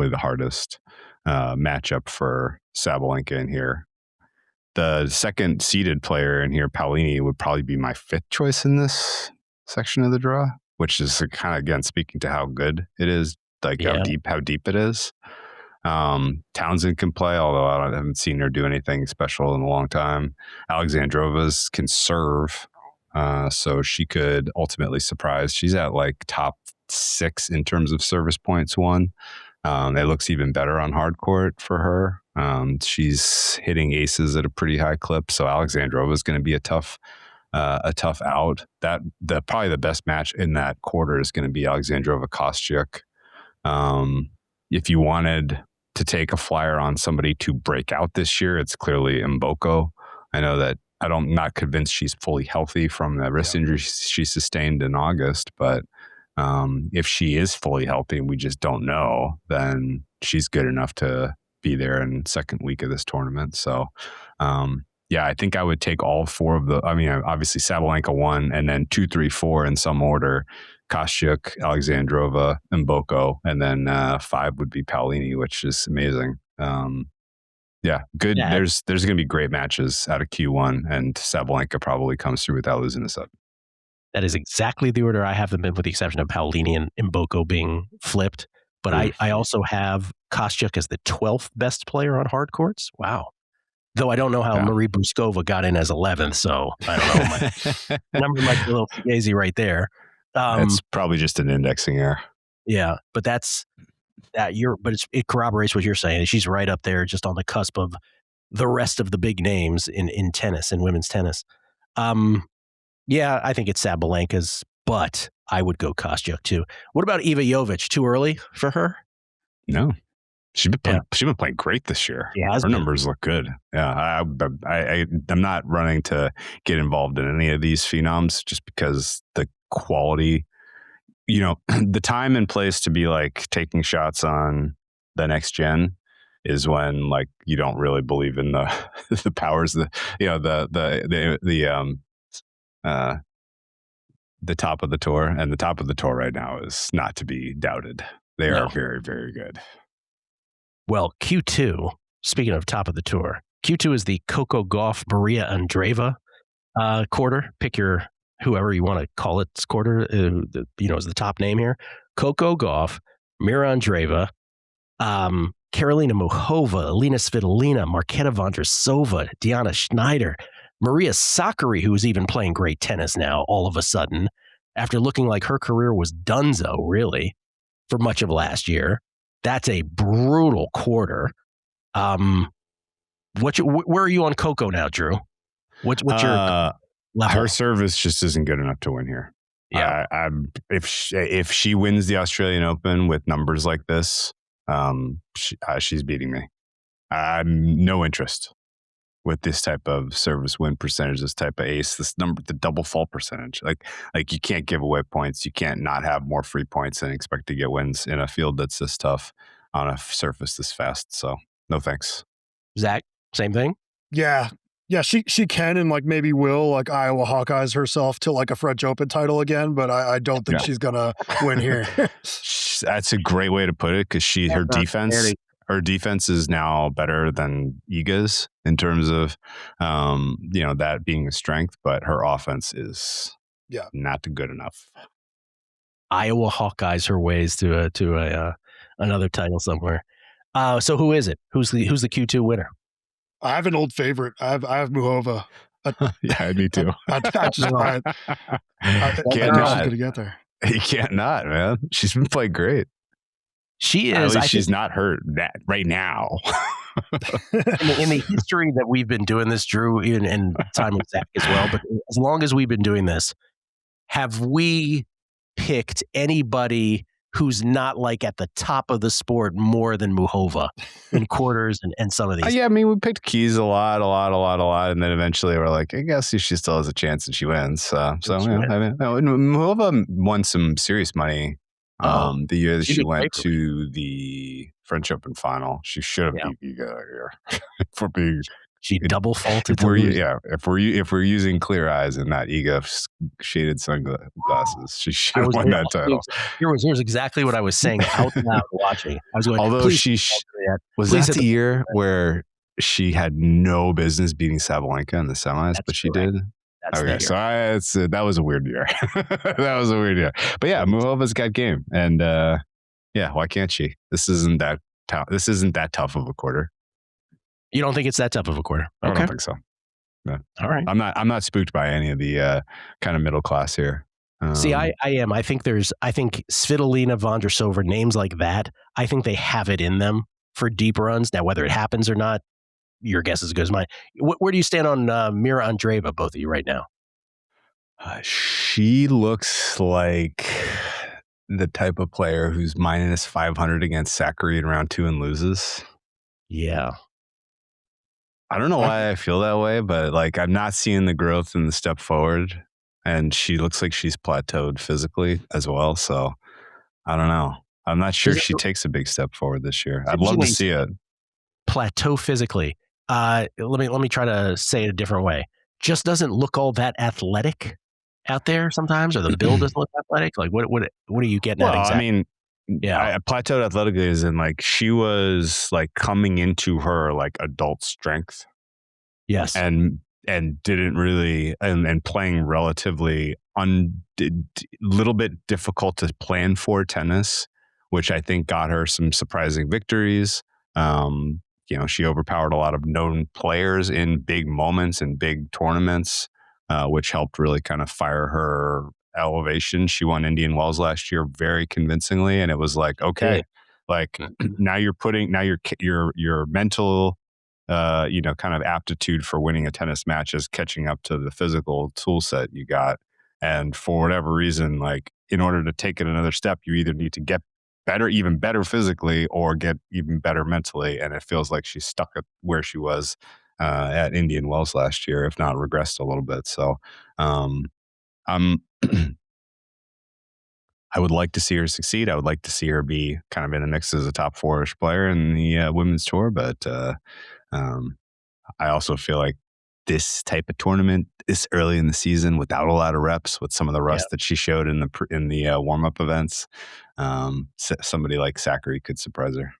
Speaker 2: the hardest matchup for Sabalenka in here. The second seeded player in here, Paolini, would probably be my 5th choice in this section of the draw, which is kind of, again, speaking to how good it is, how deep it is. Townsend can play, although I haven't seen her do anything special in a long time. Alexandrova's can serve, so she could ultimately surprise. She's at top 6 in terms of service points won. It looks even better on hard court for her. She's hitting aces at a pretty high clip, so Alexandrova is going to be a tough out. Probably the best match in that quarter is going to be Alexandrova Kostyuk. If you wanted to take a flyer on somebody to break out this year, it's clearly Mboko. I know that I'm not convinced she's fully healthy from the wrist injury she sustained in August, but if she is fully healthy and we just don't know, then she's good enough to be there in the second week of this tournament. So, I think I would take all 4 of obviously Sabalenka 1 and then 2, 3, 4 in some order. Kostyuk, Alexandrova, and Boko, and then 5 would be Paolini, which is amazing. Yeah, good.
Speaker 1: Yeah.
Speaker 2: There's going to be great matches out of Q1, and Sabalenka probably comes through without losing a set.
Speaker 1: That is exactly the order I have them in, with the exception of Paolini and Mboko being flipped. But I also have Kostyuk as the 12th best player on hard courts. Wow. Though I don't know how Marie Buskova got in as 11th, so I don't know. My number might be a little fugazi right there.
Speaker 2: It's probably just an indexing error.
Speaker 1: Yeah, but it corroborates what you're saying. She's right up there, just on the cusp of the rest of the big names in tennis, in women's tennis. Yeah, I think it's Sabalenka's, but I would go Kostyuk too. What about Iva Jovic? Too early for her?
Speaker 2: No. She's been playing great this year. Her numbers look good. Yeah, I'm not running to get involved in any of these phenoms just because the quality, the time and place to be like taking shots on the next gen is when like you don't really believe in the powers, the top of the tour, and the top of the tour right now is not to be doubted. They are very, very good.
Speaker 1: Well, Q2, speaking of top of the tour, Q2 is the Coco Gauff Maria Andreeva quarter. Pick your whoever you want to call it quarter, is the top name here. Coco Gauff, Mira Andreeva, Karolina Muchova, Alina Svitolina, Marketa Vondrousova, Diana Schneider, Maria Sakkari, who is even playing great tennis now all of a sudden, after looking like her career was donezo, really, for much of last year. That's a brutal quarter. Where are you on Coco now, Drew? What's your level?
Speaker 2: Her service just isn't good enough to win here.
Speaker 1: Yeah.
Speaker 2: If she wins the Australian Open with numbers like this, she's beating me. I'm no interest with this type of service win percentage, this type of ace, this number, the double fault percentage. Like you can't give away points. You can't not have more free points and expect to get wins in a field that's this tough on a surface this fast. So no thanks.
Speaker 1: Zach, same thing?
Speaker 3: Yeah. Yeah, she can and like maybe will like Iowa Hawkeyes herself to like a French Open title again, but I don't think she's gonna win here.
Speaker 2: That's a great way to put it because her defense is now better than Iga's in terms of that being a strength, but her offense is not good enough.
Speaker 1: Iowa Hawkeyes her ways to another title somewhere. So who is it? Who's the Q2 winner?
Speaker 3: I have an old favorite. I have Muchova.
Speaker 2: Yeah, me too.
Speaker 3: I just can't not going to get there.
Speaker 2: You can't not, man. She's been playing great.
Speaker 1: She is.
Speaker 2: At least she's not hurt right now.
Speaker 1: in the history that we've been doing this, Drew, and time with Zach as well, but as long as we've been doing this, have we picked anybody who's not like at the top of the sport more than Muchova in quarters and some of these?
Speaker 2: Yeah, I mean, we picked Keys a lot, and then eventually we're like, I guess she still has a chance and she wins. Muchova won some serious money the year that she went to the French Open final. She should have beat Iga here for being.
Speaker 1: She double faulted.
Speaker 2: If we're using clear eyes and not Iga shaded sunglasses, she should have won that title.
Speaker 1: Here's exactly what I was saying out loud watching. I was going.
Speaker 2: Although was that the year where she had no business beating Sabalenka in the semis, but she did. Okay, so that was a weird year. That was a weird year. But yeah, Muchova's got game, and why can't she? This isn't that tough of a quarter.
Speaker 1: You don't think it's that tough of a quarter?
Speaker 2: Okay. I don't think so. No.
Speaker 1: All right.
Speaker 2: I'm not spooked by any of the kind of middle class here.
Speaker 1: See, I am. I think Svitolina, Vondrousova, names like that, I think they have it in them for deep runs. Now, whether it happens or not, your guess is as good as mine. Where do you stand on Mira Andreeva, both of you, right now?
Speaker 2: She looks like the type of player who's minus 500 against Sakkari in round 2 and loses.
Speaker 1: Yeah.
Speaker 2: I don't know why I feel that way, but like I'm not seeing the growth in the step forward, and she looks like she's plateaued physically as well. So I don't know. I'm not sure she takes a big step forward this year. I'd love to see it.
Speaker 1: Plateau physically. Let me try to say it a different way. Just doesn't look all that athletic out there sometimes, or the build doesn't look athletic? Like what are you getting at exactly?
Speaker 2: I mean, I plateaued athletically as in like she was like coming into her like adult strength.
Speaker 1: Yes.
Speaker 2: And didn't really and playing relatively little bit difficult to plan for tennis, which I think got her some surprising victories. She overpowered a lot of known players in big moments and big tournaments, which helped really kind of fire her elevation. She won Indian Wells last year very convincingly, and it was like, okay, like now your mental kind of aptitude for winning a tennis match is catching up to the physical tool set you got. And for whatever reason, like in order to take it another step, you either need to get better, even better physically, or get even better mentally. And it feels like she's stuck at where she was at Indian Wells last year, if not regressed a little bit. So I would like to see her succeed. I would like to see her be kind of in the mix as a top 4-ish player in the women's tour. But I also feel like this type of tournament this early in the season without a lot of reps, with some of the rust that she showed in the warm-up events, somebody like Zachary could surprise her.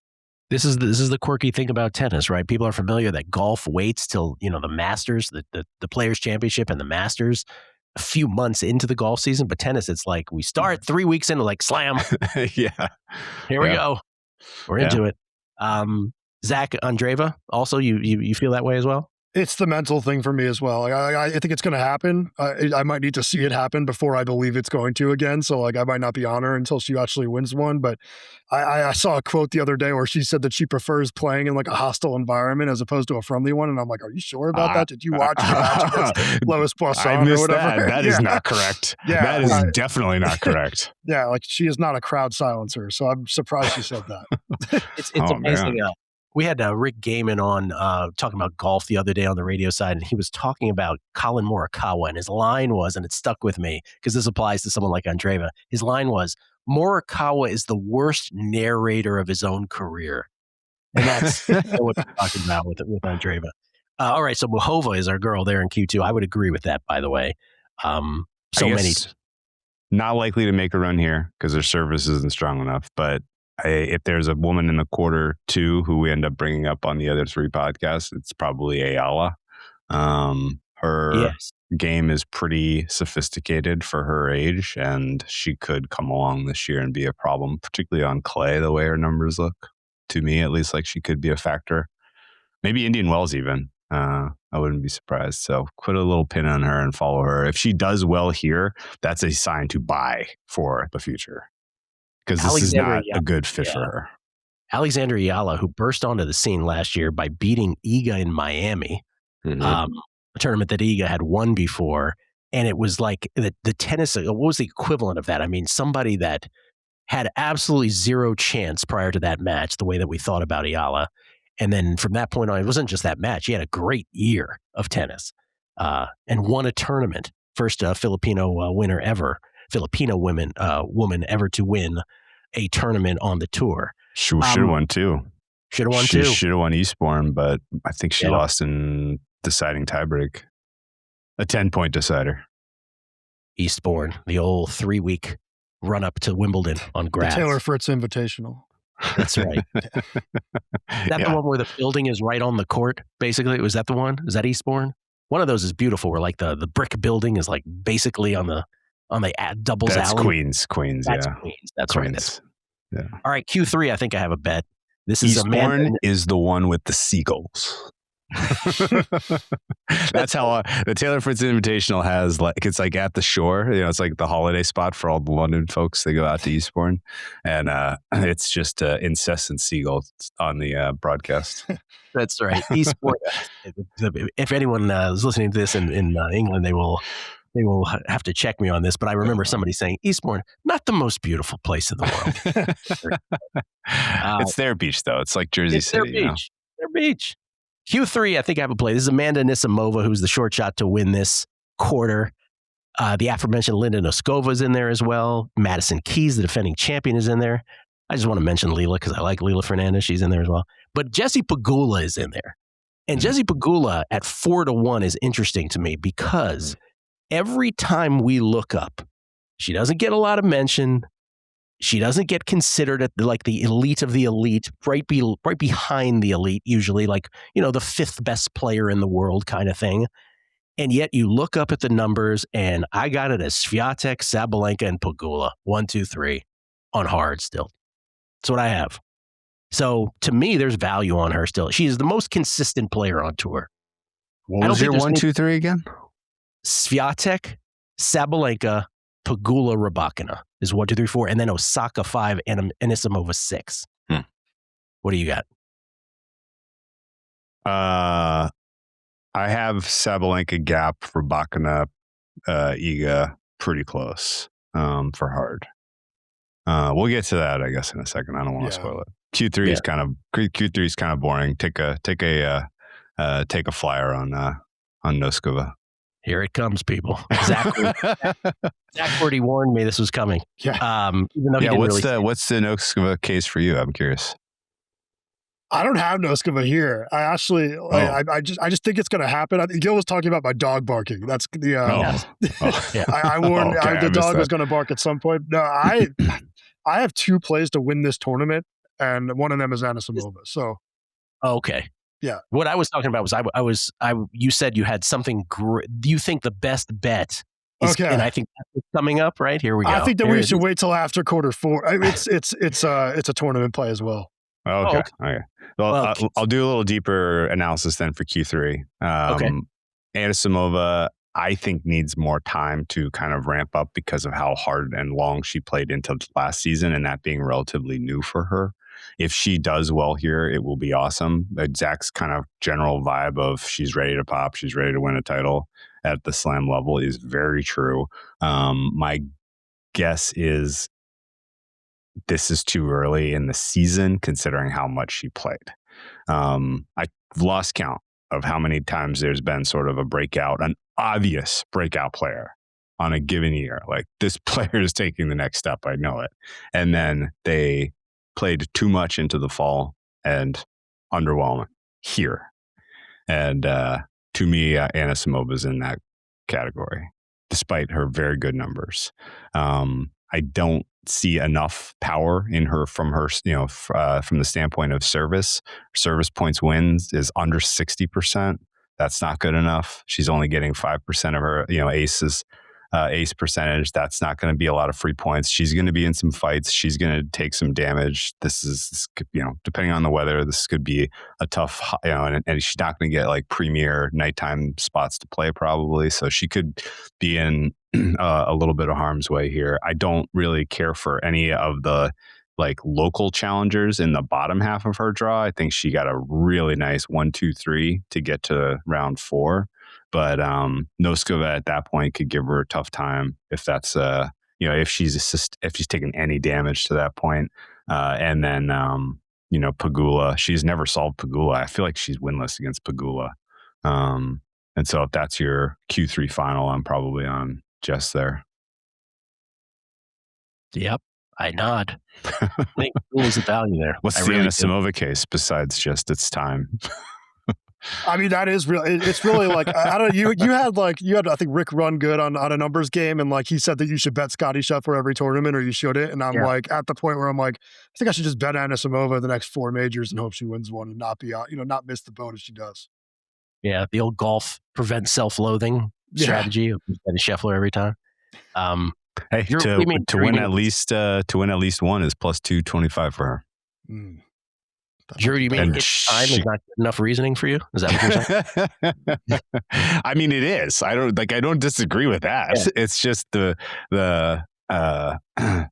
Speaker 1: This is the quirky thing about tennis, right? People are familiar that golf waits till, the Masters, the Players' Championship and the Masters a few months into the golf season. But tennis, it's like we start 3 weeks into like slam.
Speaker 2: Yeah.
Speaker 1: Here we go. We're into it. Zach Andreeva, also, you feel that way as well?
Speaker 3: It's the mental thing for me as well. Like, I think it's going to happen. I might need to see it happen before I believe it's going to again. So like I might not be on her until she actually wins one. But I saw a quote the other day where she said that she prefers playing in like a hostile environment as opposed to a friendly one. And I'm like, are you sure about that? Did you watch the match against Lois Poisson or whatever?
Speaker 2: That is not correct. That is definitely not correct.
Speaker 3: Yeah, like she is not a crowd silencer. So I'm surprised she said that.
Speaker 1: It's amazing. We had Rick Gaiman on talking about golf the other day on the radio side, and he was talking about Colin Morikawa, and his line was, and it stuck with me because this applies to someone like Andreeva. His line was, Morikawa is the worst narrator of his own career. And that's what we're talking about with Andreeva. All right, so Muhova is our girl there in Q2. I would agree with that, by the way.
Speaker 2: Not likely to make a run here because their service isn't strong enough, but if there's a woman in the quarter two who we end up bringing up on the other 3 podcasts, it's probably Ayala. Her game is pretty sophisticated for her age, and she could come along this year and be a problem, particularly on clay, the way her numbers look. To me, at least, like she could be a factor. Maybe Indian Wells even. I wouldn't be surprised. So put a little pin on her and follow her. If she does well here, that's a sign to buy for the future. Because this is not a good fit for her.
Speaker 1: Alexander Ayala, who burst onto the scene last year by beating Iga in Miami, a tournament that Iga had won before. And it was like the tennis, what was the equivalent of that? I mean, somebody that had absolutely zero chance prior to that match, the way that we thought about Ayala. And then from that point on, it wasn't just that match. He had a great year of tennis and won a tournament. First Filipino winner ever. Filipino woman ever to win a tournament on the tour.
Speaker 2: She should have won too.
Speaker 1: Should have won too.
Speaker 2: She should have won Eastbourne, but I think she lost in deciding tiebreak. A 10-point decider.
Speaker 1: Eastbourne, the old 3-week run up to Wimbledon on grass.
Speaker 3: The Taylor Fritz Invitational.
Speaker 1: That's right. Is that the one where the building is right on the court, basically? Was that the one? Is that Eastbourne? One of those is beautiful, where like the brick building is like basically on the doubles alley.
Speaker 2: That's Queens.
Speaker 1: That's Queens. That's Queens. Right. All right, Q3, I think I have a bet. This is
Speaker 2: Eastbourne is the one with the seagulls. That's how the Taylor Fritz Invitational has, like, it's like at the shore, it's like the holiday spot for all the London folks. They go out to Eastbourne, and it's just incessant seagulls on the broadcast.
Speaker 1: That's right. Eastbourne. If anyone is listening to this in England, they will have to check me on this, but I remember somebody saying Eastbourne, not the most beautiful place in the world.
Speaker 2: It's their beach, though. It's like Jersey City.
Speaker 1: Their beach. Q3, I think I have a play. This is Amanda Nisimova, who's the short shot to win this quarter. The aforementioned Linda Noskova is in there as well. Madison Keys, the defending champion, is in there. I just want to mention Leela because I like Leela Fernandez. She's in there as well. But Jessie Pegula is in there. And Jessie Pegula at 4-1 is interesting to me because every time we look up, she doesn't get a lot of mention. She doesn't get considered at the elite of the elite, right behind the elite, usually like, the fifth best player in the world kind of thing. And yet you look up at the numbers, and I got it as Swiatek, Sabalenka, and Pegula. 1, 2, 3 on hard still. That's what I have. So to me, there's value on her still. She is the most consistent player on tour.
Speaker 2: What was your 1, 2, 3 again?
Speaker 1: Swiatek, Sabalenka, Pegula, Rybakina is 1, 2, 3, 4, and then Osaka 5 and Anisimova 6. What do you got?
Speaker 2: I have Sabalenka gap, Rybakina, Iga pretty close for hard. We'll get to that, I guess, in a second. I don't want to spoil it. Q3 is kind of boring. Take a flyer on Noskova.
Speaker 1: Here it comes, people. Zach already warned me this was coming.
Speaker 3: Yeah.
Speaker 1: Even though
Speaker 2: what's the Noskova case for you? I'm curious.
Speaker 3: I don't have Noskova here. I actually, I just think it's going to happen. I think Gill was talking about my dog barking. That's the. I warned the dog was going to bark at some point. No, I have 2 plays to win this tournament, and one of them is Anisimova. So.
Speaker 1: Okay.
Speaker 3: Yeah.
Speaker 1: What I was talking about was you said you had something. Do you think the best bet? And I think that's coming up right here. We go.
Speaker 3: I think that we should wait till after quarter 4. It's a tournament play as well.
Speaker 2: Okay. Well, I'll do a little deeper analysis then for Q3.
Speaker 1: Okay.
Speaker 2: Anisimova, I think, needs more time to kind of ramp up because of how hard and long she played into last season, and that being relatively new for her. If she does well here, it will be awesome. Zach's kind of general vibe of she's ready to pop, she's ready to win a title at the slam level is very true. My guess is this is too early in the season considering how much she played. I've lost count of how many times there's been sort of an obvious breakout player on a given year. Like, this player is taking the next step. I know it. And then they played too much into the fall and underwhelming here. And to me, Anisimova's in that category, despite her very good numbers. I don't see enough power in her from the standpoint of service. Service points wins is under 60%. That's not good enough. She's only getting 5% of her, ace percentage. That's not going to be a lot of free points. She's going to be in some fights. She's going to take some damage. This could, depending on the weather, this could be a tough, and she's not going to get like premier nighttime spots to play probably. So she could be in a little bit of harm's way here. I don't really care for any of the like local challengers in the bottom half of her draw. I think she got a really nice 1, 2, 3 to get to round 4. But Noskova at that point could give her a tough time if that's if she's taking any damage to that point. And then Pegula, she's never solved Pegula. I feel like she's winless against Pegula. And so if that's your Q3 final, I'm probably on Jess there.
Speaker 1: Yep, I nod. I think Pegula's the value there.
Speaker 2: What's the Anisimova case besides just its time?
Speaker 3: I mean, that is real. It's really like, I don't. You had I think Rick Run good on a numbers game, and like he said that you should bet Scottie Scheffler every tournament, or you shouldn't. And I'm like at the point where I'm like, I think I should just bet Anisimova the next 4 majors and hope she wins one and not be out, not miss the boat if she does.
Speaker 1: Yeah, the old golf prevent self-loathing strategy of betting Scheffler every time.
Speaker 2: Hey, to win at least one is plus 225 for her.
Speaker 1: Drew, you mean time is not enough reasoning for you? Is that what you're saying?
Speaker 2: I mean, it is. I don't disagree with that. Yeah. It's just I kind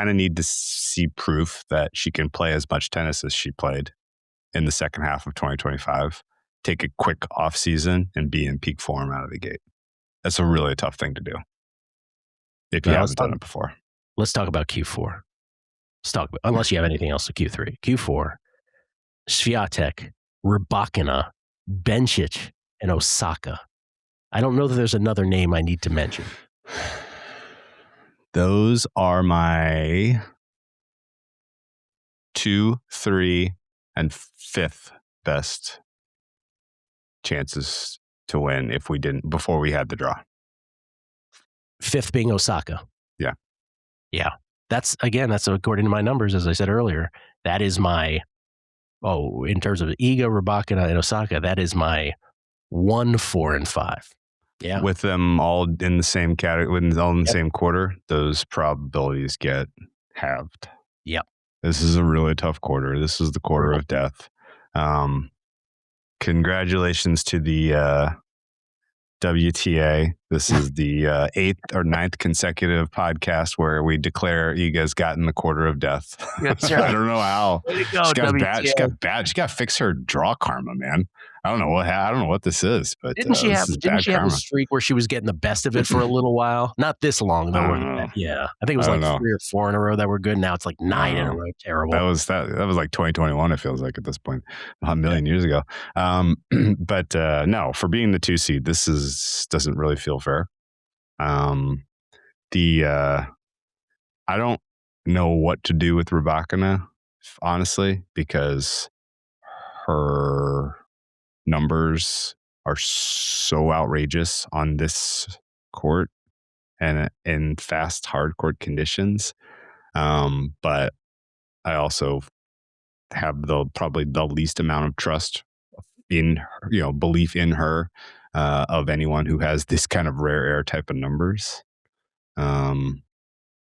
Speaker 2: of need to see proof that she can play as much tennis as she played in the second half of 2025. Take a quick off season and be in peak form out of the gate. That's a really tough thing to do if you haven't done it before.
Speaker 1: Let's talk about Q4. Unless you have anything else to Q3. Q4, Swiatek, Rybakina, Bencic, and Osaka. I don't know that there's another name I need to mention.
Speaker 2: Those are my 2, 3, and 5th best chances to win if we didn't before we had the draw.
Speaker 1: Fifth being Osaka.
Speaker 2: Yeah.
Speaker 1: Yeah. That's according to my numbers, as I said earlier, that is my, in terms of Iga, Rybakina, and Osaka, that is my 1, 4, and 5. Yeah.
Speaker 2: With them all in the same category, all in the same quarter, those probabilities get halved.
Speaker 1: Yep.
Speaker 2: This is a really tough quarter. This is the quarter of death. Congratulations to the WTA. This is the 8th or 9th consecutive podcast where we declare Iga's gotten the quarter of death.
Speaker 1: That's right.
Speaker 2: I don't know how.
Speaker 1: Way to go,
Speaker 2: She got
Speaker 1: WTA.
Speaker 2: bad. She got to fix her draw karma, man. I don't know what this is, but
Speaker 1: Didn't she have a streak where she was getting the best of it for a little while? Not this long though. Yeah, I think it was like 3 or 4 in a row that were good. Now it's like 9 in a row. Terrible.
Speaker 2: That was like 2021. It feels like at this point, a million years ago. But no, for being the 2 seed, this doesn't really feel fair. I don't know what to do with Rybakina, honestly, because her numbers are so outrageous on this court and in fast hard court conditions. But I also have probably the least amount of trust in her, belief in her of anyone who has this kind of rare air type of numbers.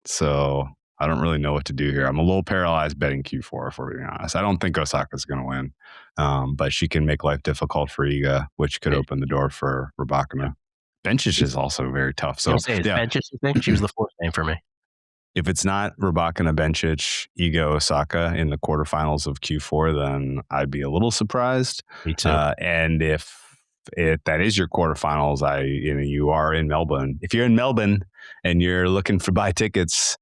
Speaker 2: So I don't really know what to do here. I'm a little paralyzed betting Q4, if we're being honest. I don't think Osaka's going to win, but she can make life difficult for Iga, which could open the door for Rybakina. Bencic is also very tough. So
Speaker 1: Bencic, you think? She was the 4th name for me.
Speaker 2: If it's not Rybakina, Bencic, Iga, Osaka in the quarterfinals of Q4, then I'd be a little surprised.
Speaker 1: Me too.
Speaker 2: And if that is your quarterfinals, you are in Melbourne. If you're in Melbourne and you're looking for buy tickets,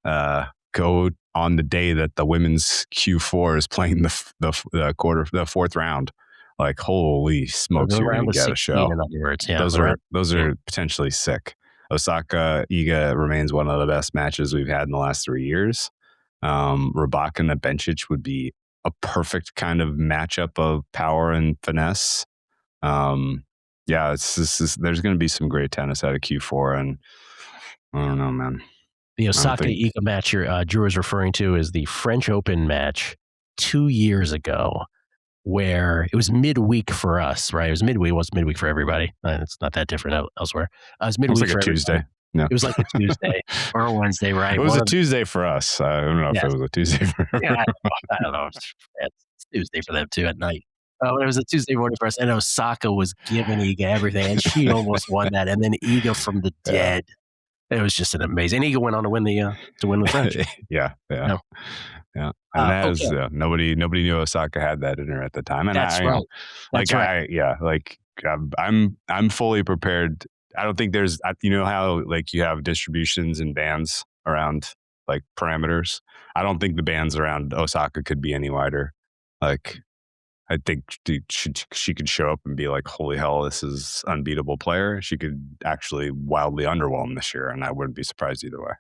Speaker 2: go on the day that the women's Q4 is playing the 4th round. Like, holy smokes, you're going to get a show.
Speaker 1: In other words. Yeah,
Speaker 2: those are potentially sick. Osaka Iga remains one of the best matches we've had in the last 3 years. Rybakina Bencic would be a perfect kind of matchup of power and finesse. There's going to be some great tennis out of Q4, and I don't know, man.
Speaker 1: The Osaka Iga match Drew is referring to is the French Open match 2 years ago, where it was midweek for us, right? It was midweek. It wasn't midweek for everybody. It's not that different elsewhere. It was midweek for
Speaker 2: Tuesday. No.
Speaker 1: It was like a Tuesday or a Wednesday, right?
Speaker 2: It was a Tuesday for us. I don't know if it was a Tuesday for
Speaker 1: everyone. I don't know. It's Tuesday for them too at night. It was a Tuesday morning for us, and Osaka was giving Iga everything, and she almost won that. And then Iga from the dead. It was just an amazing. And Iga went on to win the French.
Speaker 2: Yeah. And that is nobody knew Osaka had that in her at the time. And
Speaker 1: that's right. That's right.
Speaker 2: I'm fully prepared. I don't think there's, how like you have distributions and bands around like parameters. I don't think the bands around Osaka could be any wider. Like, I think she could show up and be like, holy hell, this is unbeatable player. She could actually wildly underwhelm this year, and I wouldn't be surprised either way.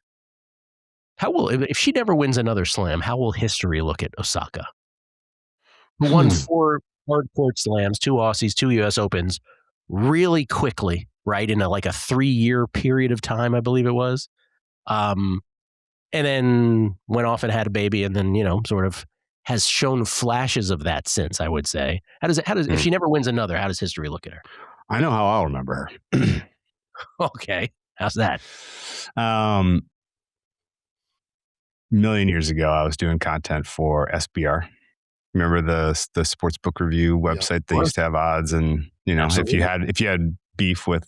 Speaker 1: If she never wins another slam, how will history look at Osaka? Who won 4 hard court slams, 2 Aussies, 2 US Opens really quickly, right? In a 3-year period of time, I believe it was. And then went off and had a baby, and then, sort of has shown flashes of that since, I would say. If she never wins another, how does history look at her?
Speaker 2: I know how I'll remember her.
Speaker 1: Okay. How's that?
Speaker 2: Million years ago, I was doing content for SBR. Remember the sports book review website that used to have odds, and Absolutely. if you had beef with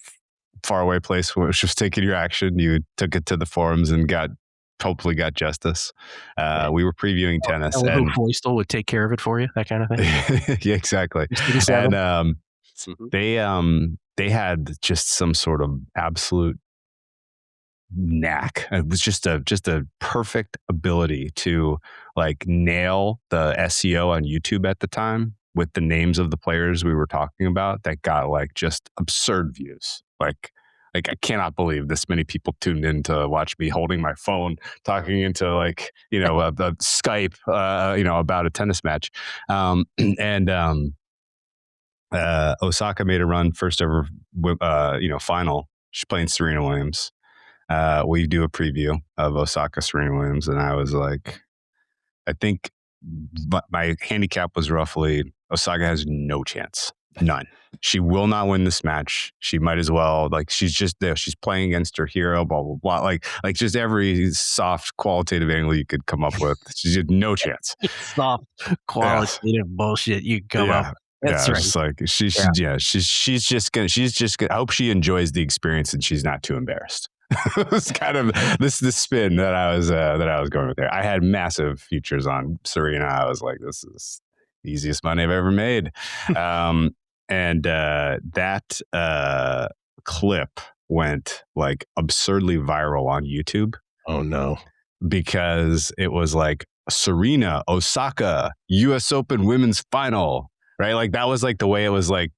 Speaker 2: faraway place which was taking your action, you took it to the forums and hopefully got justice. We were previewing tennis, and
Speaker 1: Foistel would take care of it for you, that kind of thing.
Speaker 2: Yeah, exactly. And they had just some sort of absolute knack. It was just a perfect ability to nail the SEO on YouTube at the time with the names of the players we were talking about that got just absurd views. Like I cannot believe this many people tuned in to watch me holding my phone, talking into a Skype, about a tennis match. Osaka made a run, first ever, final. She's playing Serena Williams. We do a preview of Osaka Serena Williams, and I was like, I think my handicap was roughly Osaka has no chance, none. She will not win this match. She might as well, like, she's just there. She's playing against her hero, blah blah blah. Like just every soft qualitative angle you could come up with. She had no chance.
Speaker 1: Soft qualitative bullshit you come up. That's right.
Speaker 2: It's like she's just gonna. I hope she enjoys the experience and she's not too embarrassed. It's kind of this spin that I was going with there. I had massive futures on Serena. I was like, this is the easiest money I've ever made. And that clip went like absurdly viral on YouTube.
Speaker 1: Oh no.
Speaker 2: Because it was like Serena, Osaka, US Open women's final, right? Like that was like the way it was like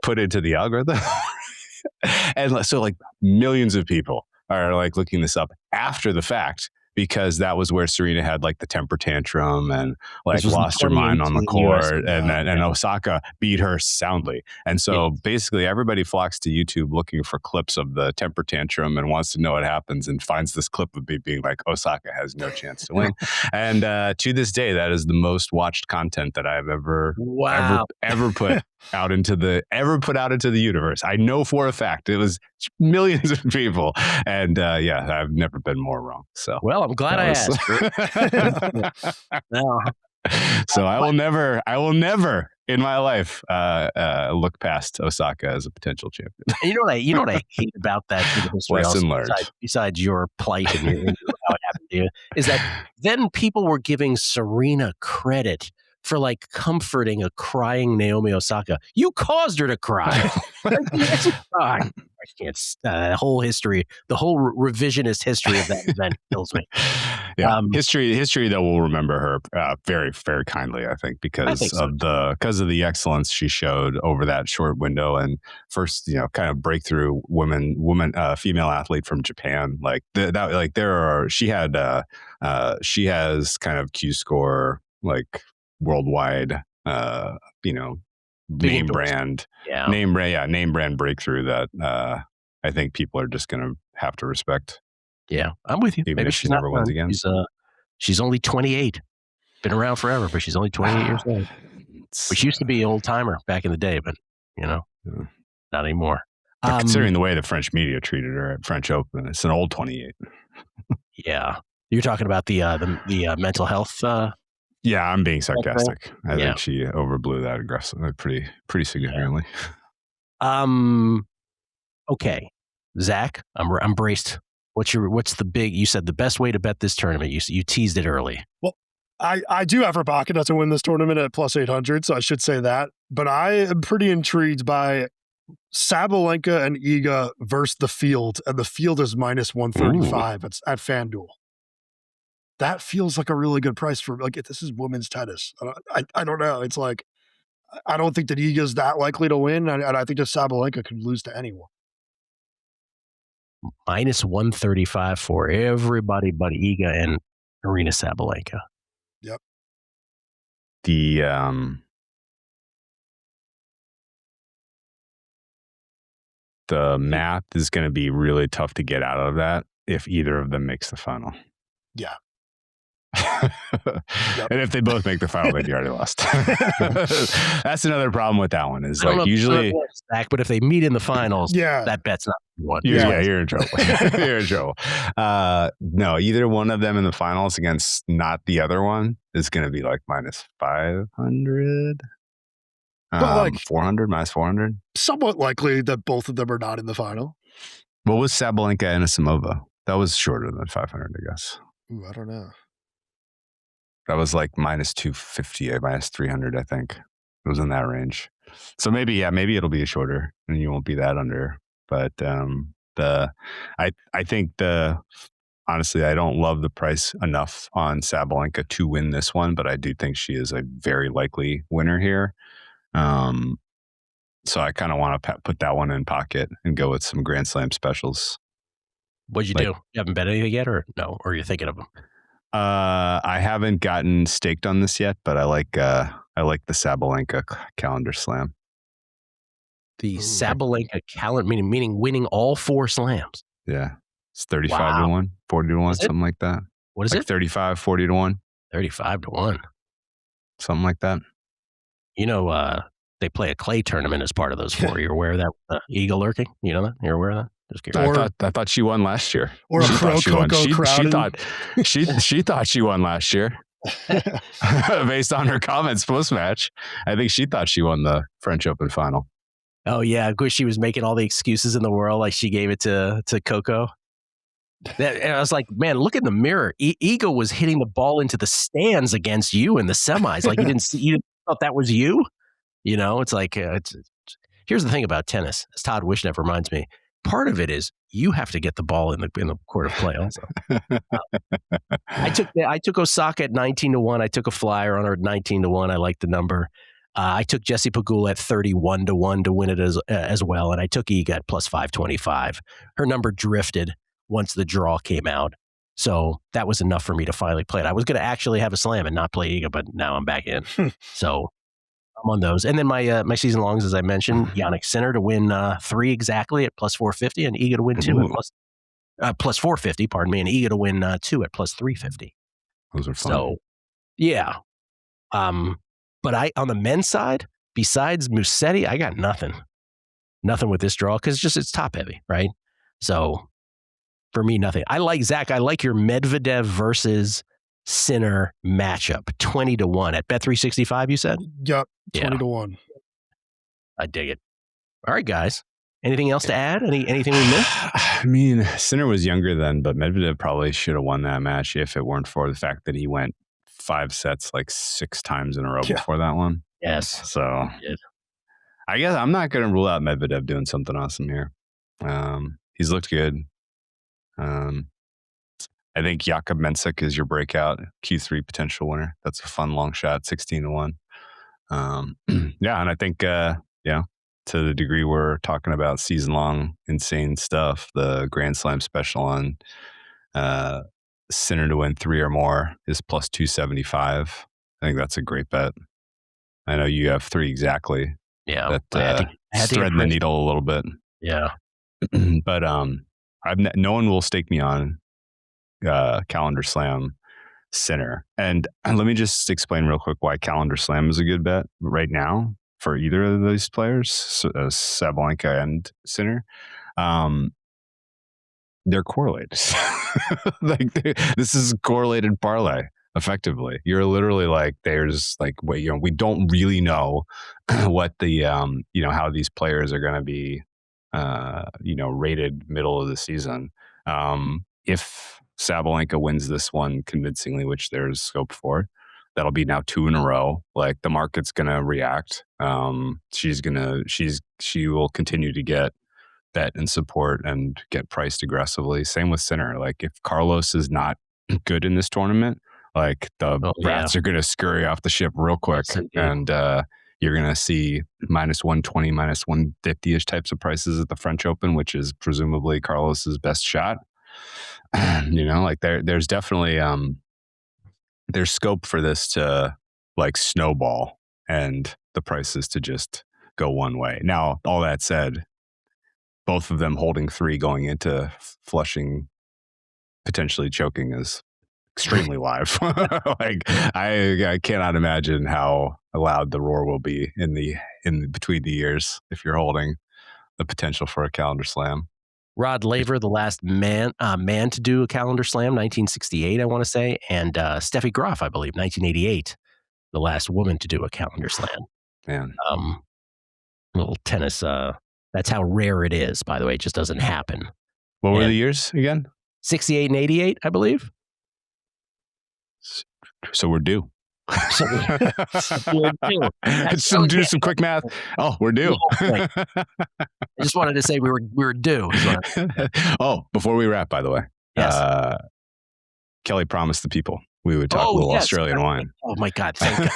Speaker 2: put into the algorithm. And so like millions of people are like looking this up after the fact, because that was where Serena had like the temper tantrum and like lost her mind on the court, and Osaka beat her soundly. And so basically everybody flocks to YouTube looking for clips of the temper tantrum and wants to know what happens, and finds this clip of me being like, Osaka has no chance to win. And to this day, that is the most watched content that I've ever put out into the universe. I know for a fact it was millions of people, and I've never been more wrong. So
Speaker 1: well, I'm glad I asked. No.
Speaker 2: So I will never in my life look past Osaka as a potential champion.
Speaker 1: You know what I hate about that history,
Speaker 2: lesson learned.
Speaker 1: Besides your plight and how it happened to you, is that then people were giving Serena credit for like comforting a crying Naomi Osaka. You caused her to cry. I can't. The whole history, the whole revisionist history of that event kills me.
Speaker 2: Yeah, history that will remember her very, very kindly. I think because of the excellence she showed over that short window, and first kind of breakthrough female athlete from Japan. She has kind of Q score like worldwide name brand breakthrough that I think people are just going to have to respect.
Speaker 1: Yeah, I'm with you.
Speaker 2: Even
Speaker 1: Maybe
Speaker 2: if she never wins again.
Speaker 1: She's only 28. Been around forever, but she's only 28 years old. Which used to be an old timer back in the day, but not anymore.
Speaker 2: Considering the way the French media treated her at French Open, it's an old 28.
Speaker 1: Yeah, you're talking about the mental health.
Speaker 2: Yeah, I'm being sarcastic. I think she overblew that aggressively, pretty significantly.
Speaker 1: Okay, Zach, I'm braced. What's the big? You said the best way to bet this tournament. You teased it early.
Speaker 3: Well, I do have her pocket to win this tournament at plus 800, so I should say that. But I am pretty intrigued by Sabalenka and Iga versus the field, and the field is minus 135 at FanDuel. That feels like a really good price for this is women's tennis. I don't know. It's like I don't think that Iga's that likely to win, and I think that Sabalenka could lose to anyone.
Speaker 1: Minus 135 for everybody but Iga and Arina Sabalenka.
Speaker 3: Yep.
Speaker 2: The math is going to be really tough to get out of that if either of them makes the final.
Speaker 3: Yeah.
Speaker 2: Yep. And if they both make the final, they'd already lost. That's another problem with that one. Is like usually,
Speaker 1: but if they meet in the finals, that bet's not one.
Speaker 2: You're in trouble. You're in trouble. No, either one of them in the finals against not the other one is going to be like minus 500. 400 minus 400.
Speaker 3: Somewhat likely that both of them are not in the final.
Speaker 2: What was Sabalenka and Asimova? That was shorter than 500, I guess.
Speaker 3: Ooh, I don't know.
Speaker 2: That was like minus 250, minus 300, I think. It was in that range. So maybe it'll be shorter and you won't be that under. But I think honestly, I don't love the price enough on Sabalenka to win this one, but I do think she is a very likely winner here. So I kind of want to put that one in pocket and go with some Grand Slam specials.
Speaker 1: What'd you do? You haven't bet anything yet, or no? Or you're thinking of them?
Speaker 2: I haven't gotten staked on this yet, but I like the Sabalenka calendar slam.
Speaker 1: The Sabalenka calendar, meaning winning all 4 slams.
Speaker 2: Yeah. It's 35 to 1, 40 to 1, something like that.
Speaker 1: What is
Speaker 2: like
Speaker 1: it?
Speaker 2: 35, 40 to 1.
Speaker 1: 35 to 1.
Speaker 2: Something like that.
Speaker 1: You know, they play a clay tournament as part of those 4. You're aware of that? Eagle lurking? You know that? You're aware of that? Just curious.
Speaker 2: I thought she won last year.
Speaker 3: Or a pro Coco crowd.
Speaker 2: She thought she won last year. Based on her comments post-match. I think she thought she won the French Open final.
Speaker 1: Oh, yeah. Of course, she was making all the excuses in the world. Like she gave it to Coco. And I was like, man, look in the mirror. Ego was hitting the ball into the stands against you in the semis. Like you didn't thought that was you. You know, it's like, here's the thing about tennis, as Todd Wishnev reminds me. Part of it is you have to get the ball in the court of play also. I took Osaka at 19 to 1. I took a flyer on her at 19 to 1. I liked the number. I took Jessie Pegula at 31 to 1 to win it as well. And I took Iga at plus 525. Her number drifted once the draw came out. So that was enough for me to finally play it. I was going to actually have a slam and not play Iga, but now I'm back in. So I'm on those. And then my season longs, as I mentioned, Jannik Sinner to win 3 exactly at plus 450 and Iga to win 2 at plus 450, pardon me, and Iga to win 2 at plus 350.
Speaker 2: Those are fun.
Speaker 1: So, yeah. But on the men's side, besides Musetti, I got nothing. Nothing with this draw because it's top heavy, right? So for me, nothing. I like your Medvedev versus Sinner matchup, 20 to 1 at Bet365, you said?
Speaker 3: Yep, 20 to 1.
Speaker 1: I dig it. All right, guys. Anything else to add? Anything we missed?
Speaker 2: I mean, Sinner was younger then, but Medvedev probably should have won that match if it weren't for the fact that he went 5 sets like 6 times in a row before that one.
Speaker 1: Yes.
Speaker 2: So I guess I'm not going to rule out Medvedev doing something awesome here. He's looked good. I think Jakub Mensik is your breakout Q3 potential winner. That's a fun long shot, 16 to 1. Yeah, and I think to the degree we're talking about season long insane stuff, the Grand Slam special on Sinner to win 3 or more is plus 275. I think that's a great bet. I know you have 3 exactly.
Speaker 1: Yeah,
Speaker 2: that threading the needle a little bit.
Speaker 1: Yeah,
Speaker 2: but no one will stake me on Calendar Slam Sinner. And let me just explain real quick why Calendar Slam is a good bet right now for either of these players, Sabalenka and Sinner. They're correlated. This is correlated parlay. Effectively, you're literally like, there's like, we don't really know what the how these players are going to be rated middle of the season. If Sabalenka wins this one convincingly, which there's scope for, that'll be now 2 in a row. Like the market's going to react. She will continue to get bet and support and get priced aggressively. Same with Sinner. Like if Carlos is not good in this tournament, like the rats are going to scurry off the ship real quick. Yes, and you're going to see minus 120, minus 150-ish types of prices at the French Open, which is presumably Carlos's best shot. Like there's definitely there's scope for this to like snowball and the prices to just go one way. Now, all that said, both of them holding 3 going into Flushing, potentially choking is extremely live. Like I cannot imagine how loud the roar will be in between the years if you're holding the potential for a Calendar Slam.
Speaker 1: Rod Laver, the last man to do a Calendar Slam, 1968, I want to say, and Steffi Graf, I believe, 1988, the last woman to do a Calendar Slam.
Speaker 2: Man,
Speaker 1: little tennis. That's how rare it is. By the way, it just doesn't happen.
Speaker 2: What were the years again?
Speaker 1: 68 and 88, I believe.
Speaker 2: So we're due.
Speaker 1: We're due.
Speaker 2: Do some quick math. Oh, we're due.
Speaker 1: I just wanted to say we were due.
Speaker 2: Oh, before we wrap, by the way,
Speaker 1: yes.
Speaker 2: Kelly promised the people we would talk a little Australian wine.
Speaker 1: Oh my God! Thank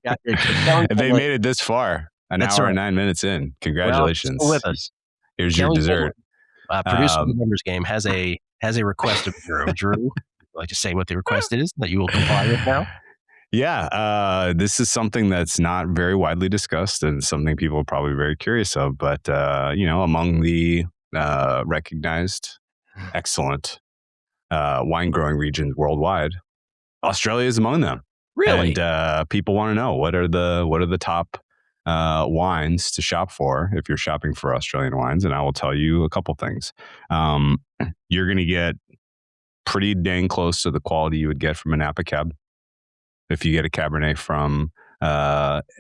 Speaker 1: God.
Speaker 2: If they made it this far, an hour and 9 minutes in, congratulations!
Speaker 1: Well, with us.
Speaker 2: Here's
Speaker 1: Kelly
Speaker 2: your dessert.
Speaker 1: Producer of the Numbers Game has a request of Drew. Drew, would you like to say what the request is that you will comply with now?
Speaker 2: Yeah, this is something that's not very widely discussed and something people are probably very curious of. But, among the recognized excellent wine growing regions worldwide, Australia is among them.
Speaker 1: Really?
Speaker 2: And people want to know what are the top wines to shop for if you're shopping for Australian wines. And I will tell you a couple things. You're going to get pretty dang close to the quality you would get from a Napa Cab. If you get a Cabernet from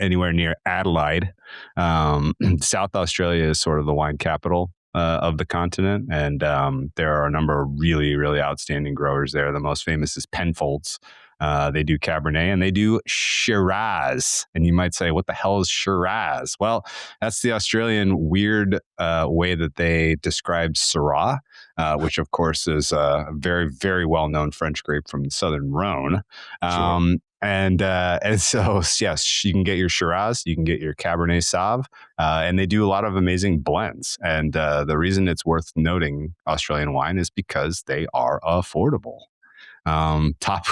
Speaker 2: anywhere near Adelaide, South Australia is sort of the wine capital of the continent. And there are a number of really, really outstanding growers there. The most famous is Penfolds. They do Cabernet and they do Shiraz. And you might say, what the hell is Shiraz? Well, that's the Australian weird way that they describe Syrah, which of course is a very, very well-known French grape from the Southern Rhone.
Speaker 1: Sure.
Speaker 2: And so, yes, you can get your Shiraz, you can get your Cabernet Sauv, and they do a lot of amazing blends. And the reason it's worth noting Australian wine is because they are affordable. Top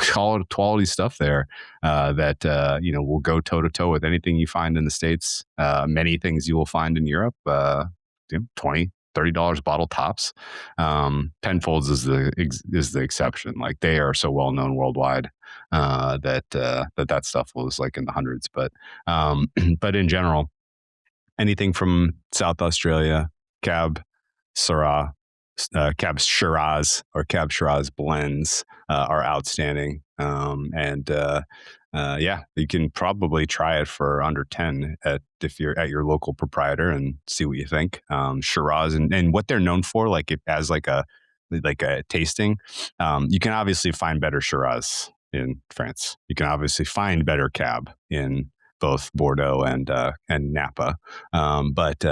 Speaker 2: quality stuff there that will go toe to toe with anything you find in the States. Many things you will find in Europe. $20-$30 bottle tops. Penfolds is the exception. Like they are so well known worldwide that stuff was like in the hundreds. But in general, anything from South Australia, Cab, Syrah, Cab Shiraz or Cab Shiraz blends are outstanding. You can probably try it for under 10 if you're at your local proprietor and see what you think. Shiraz and what they're known for, like it as like a tasting. You can obviously find better Shiraz in France. You can obviously find better Cab in both Bordeaux and Napa, but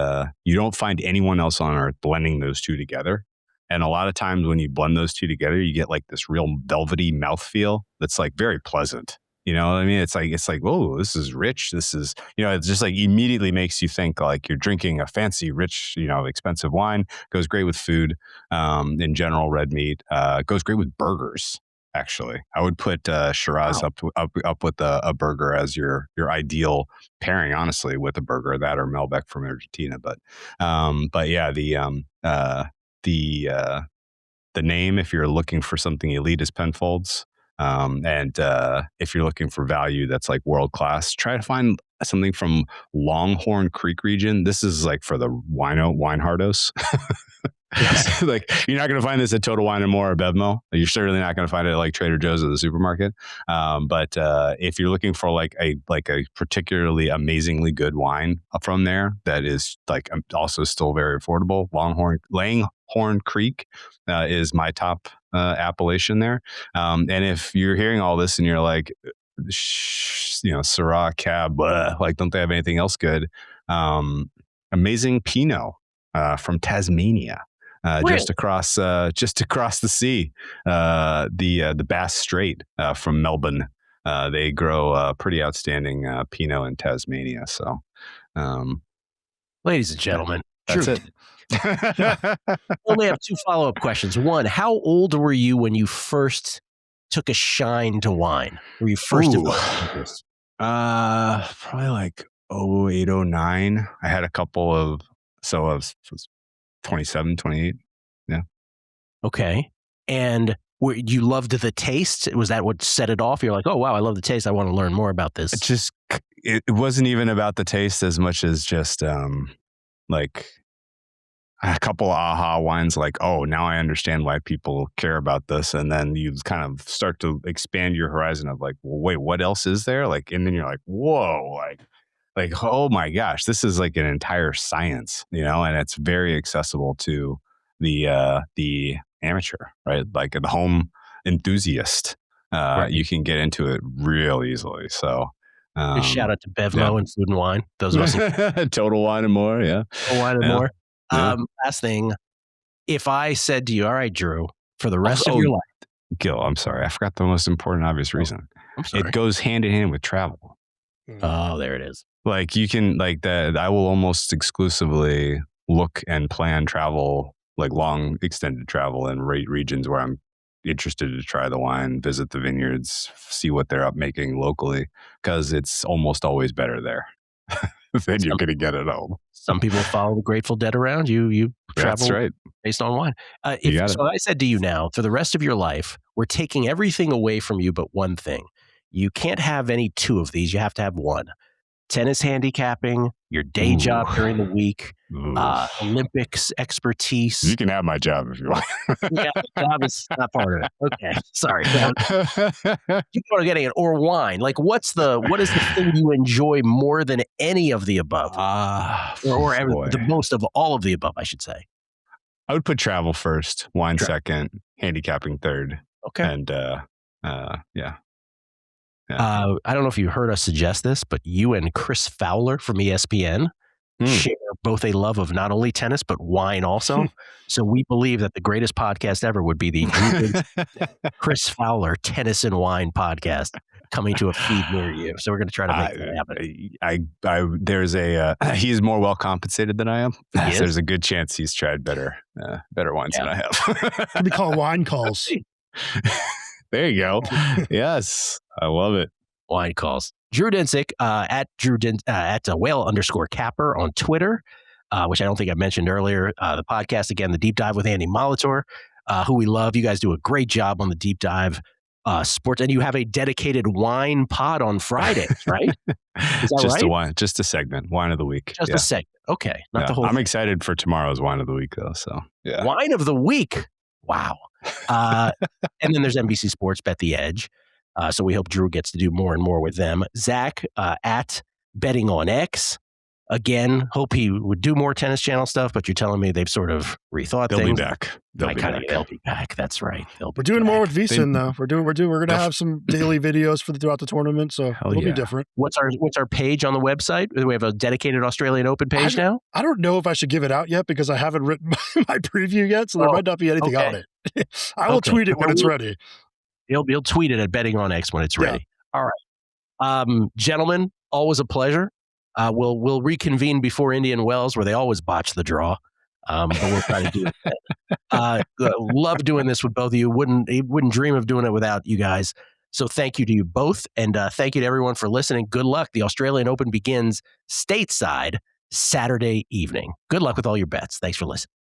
Speaker 2: you don't find anyone else on earth blending those two together. And a lot of times when you blend those two together, you get like this real velvety mouthfeel that's like very pleasant. You know what I mean? It's like, oh, this is rich. This is, it's just like immediately makes you think like you're drinking a fancy, rich, expensive wine. Goes great with food. In general, red meat goes great with burgers. Actually, I would put Shiraz up with a burger as your ideal pairing. Honestly, with a burger, that or Malbec from Argentina. But yeah, the name, if you're looking for something elite, is Penfolds. And if you're looking for value that's like world class, try to find something from Longhorn Creek region. This is like for the wine hardos. Yes. Like you're not going to find this at Total Wine & More or Bevmo. You're certainly not going to find it at like Trader Joe's or the supermarket. But if you're looking for like a particularly amazingly good wine from there that is like also still very affordable, Langhorne Creek is my top appellation there. And if you're hearing all this and you're like, Syrah, Cab, like don't they have anything else good? Amazing Pinot from Tasmania. Just across the sea, the Bass Strait from Melbourne. They grow pretty outstanding Pinot in Tasmania. So,
Speaker 1: ladies and gentlemen,
Speaker 2: that's it.
Speaker 1: I only have two follow-up questions. One, how old were you when you first took a shine to wine? Were you first involved in this?
Speaker 2: Probably like 08, 09. I had a couple of, so I was 27, 28. Yeah.
Speaker 1: Okay. And you loved the taste? Was that what set it off? You're like, oh, wow, I love the taste. I want to learn more about this.
Speaker 2: It wasn't even about the taste as much as just like a couple of aha wines like, oh, now I understand why people care about this. And then you kind of start to expand your horizon of like, well, wait, what else is there? Like, and then you're like, whoa, like, oh my gosh, this is like an entire science, and it's very accessible to the amateur, right? Like the home enthusiast. Right. You can get into it real easily. So
Speaker 1: just shout out to Bevmo and Food and Wine. Those of us
Speaker 2: Total Wine & More, yeah.
Speaker 1: Total Wine & More. Yeah. Last thing, if I said to you, all right, Drew, for the rest of your life.
Speaker 2: Gil, I'm sorry. I forgot the most important, obvious reason.
Speaker 1: I'm sorry.
Speaker 2: It goes hand in hand with travel.
Speaker 1: Oh, there it is.
Speaker 2: Like you can like that. I will almost exclusively look and plan travel, like long extended travel in regions where I'm interested to try the wine, visit the vineyards, see what they're up making locally, because it's almost always better there than you're going to get at home.
Speaker 1: Some people follow the Grateful Dead around. You travel
Speaker 2: That's right.
Speaker 1: based on wine.
Speaker 2: So
Speaker 1: I said to you now, for the rest of your life, we're taking everything away from you but one thing. You can't have any two of these. You have to have one. Tennis handicapping, your day job during the week, Olympics expertise.
Speaker 2: You can have my job if you want.
Speaker 1: Yeah, the job is not part of it. Okay, sorry. People are getting it. Or wine. Like, what is the thing you enjoy more than any of the above? Or the most of all of the above, I should say.
Speaker 2: I would put travel first, wine second, handicapping third.
Speaker 1: Okay.
Speaker 2: And yeah.
Speaker 1: I don't know if you heard us suggest this, but you and Chris Fowler from ESPN share both a love of not only tennis, but wine also. So we believe that the greatest podcast ever would be the Chris Fowler Tennis and Wine podcast coming to a feed near you. So we're going to try to make that happen.
Speaker 2: He's more well compensated than I am. So there's a good chance he's tried better wines than I have.
Speaker 3: Could be called wine calls.
Speaker 2: There you go. Yes. I love it.
Speaker 1: Wine calls. Drew Dinsick at whale_capper on Twitter, which I don't think I mentioned earlier. The podcast, again, The Deep Dive with Andy Molitor, who we love. You guys do a great job on The Deep Dive sports. And you have a dedicated wine pod on Fridays, right? Is that
Speaker 2: just a segment. Wine of the week.
Speaker 1: Just a segment. Okay. Not the whole
Speaker 2: I'm excited for tomorrow's wine of the week, though. So yeah.
Speaker 1: Wine of the week. Wow. And then there's NBC Sports Bet the Edge. So we hope Drew gets to do more and more with them. Zach at Betting on X. Again, hope he would do more Tennis Channel stuff, but you're telling me they've sort of rethought things.
Speaker 2: They'll be back.
Speaker 1: They'll be back. That's right.
Speaker 3: We're doing more with VSiN though. We're going to have some daily videos throughout the tournament, so it'll be different.
Speaker 1: What's our page on the website? Do we have a dedicated Australian Open page now?
Speaker 3: I don't know if I should give it out yet because I haven't written my preview yet, so there might not be anything on it. I will tweet it when it's ready.
Speaker 1: He'll tweet it at Betting on X when it's ready. All right. Gentlemen, always a pleasure. We'll reconvene before Indian Wells, where they always botch the draw. But we'll try to do it. Love doing this with both of you. Wouldn't dream of doing it without you guys. So thank you to you both, and thank you to everyone for listening. Good luck. The Australian Open begins stateside Saturday evening. Good luck with all your bets. Thanks for listening.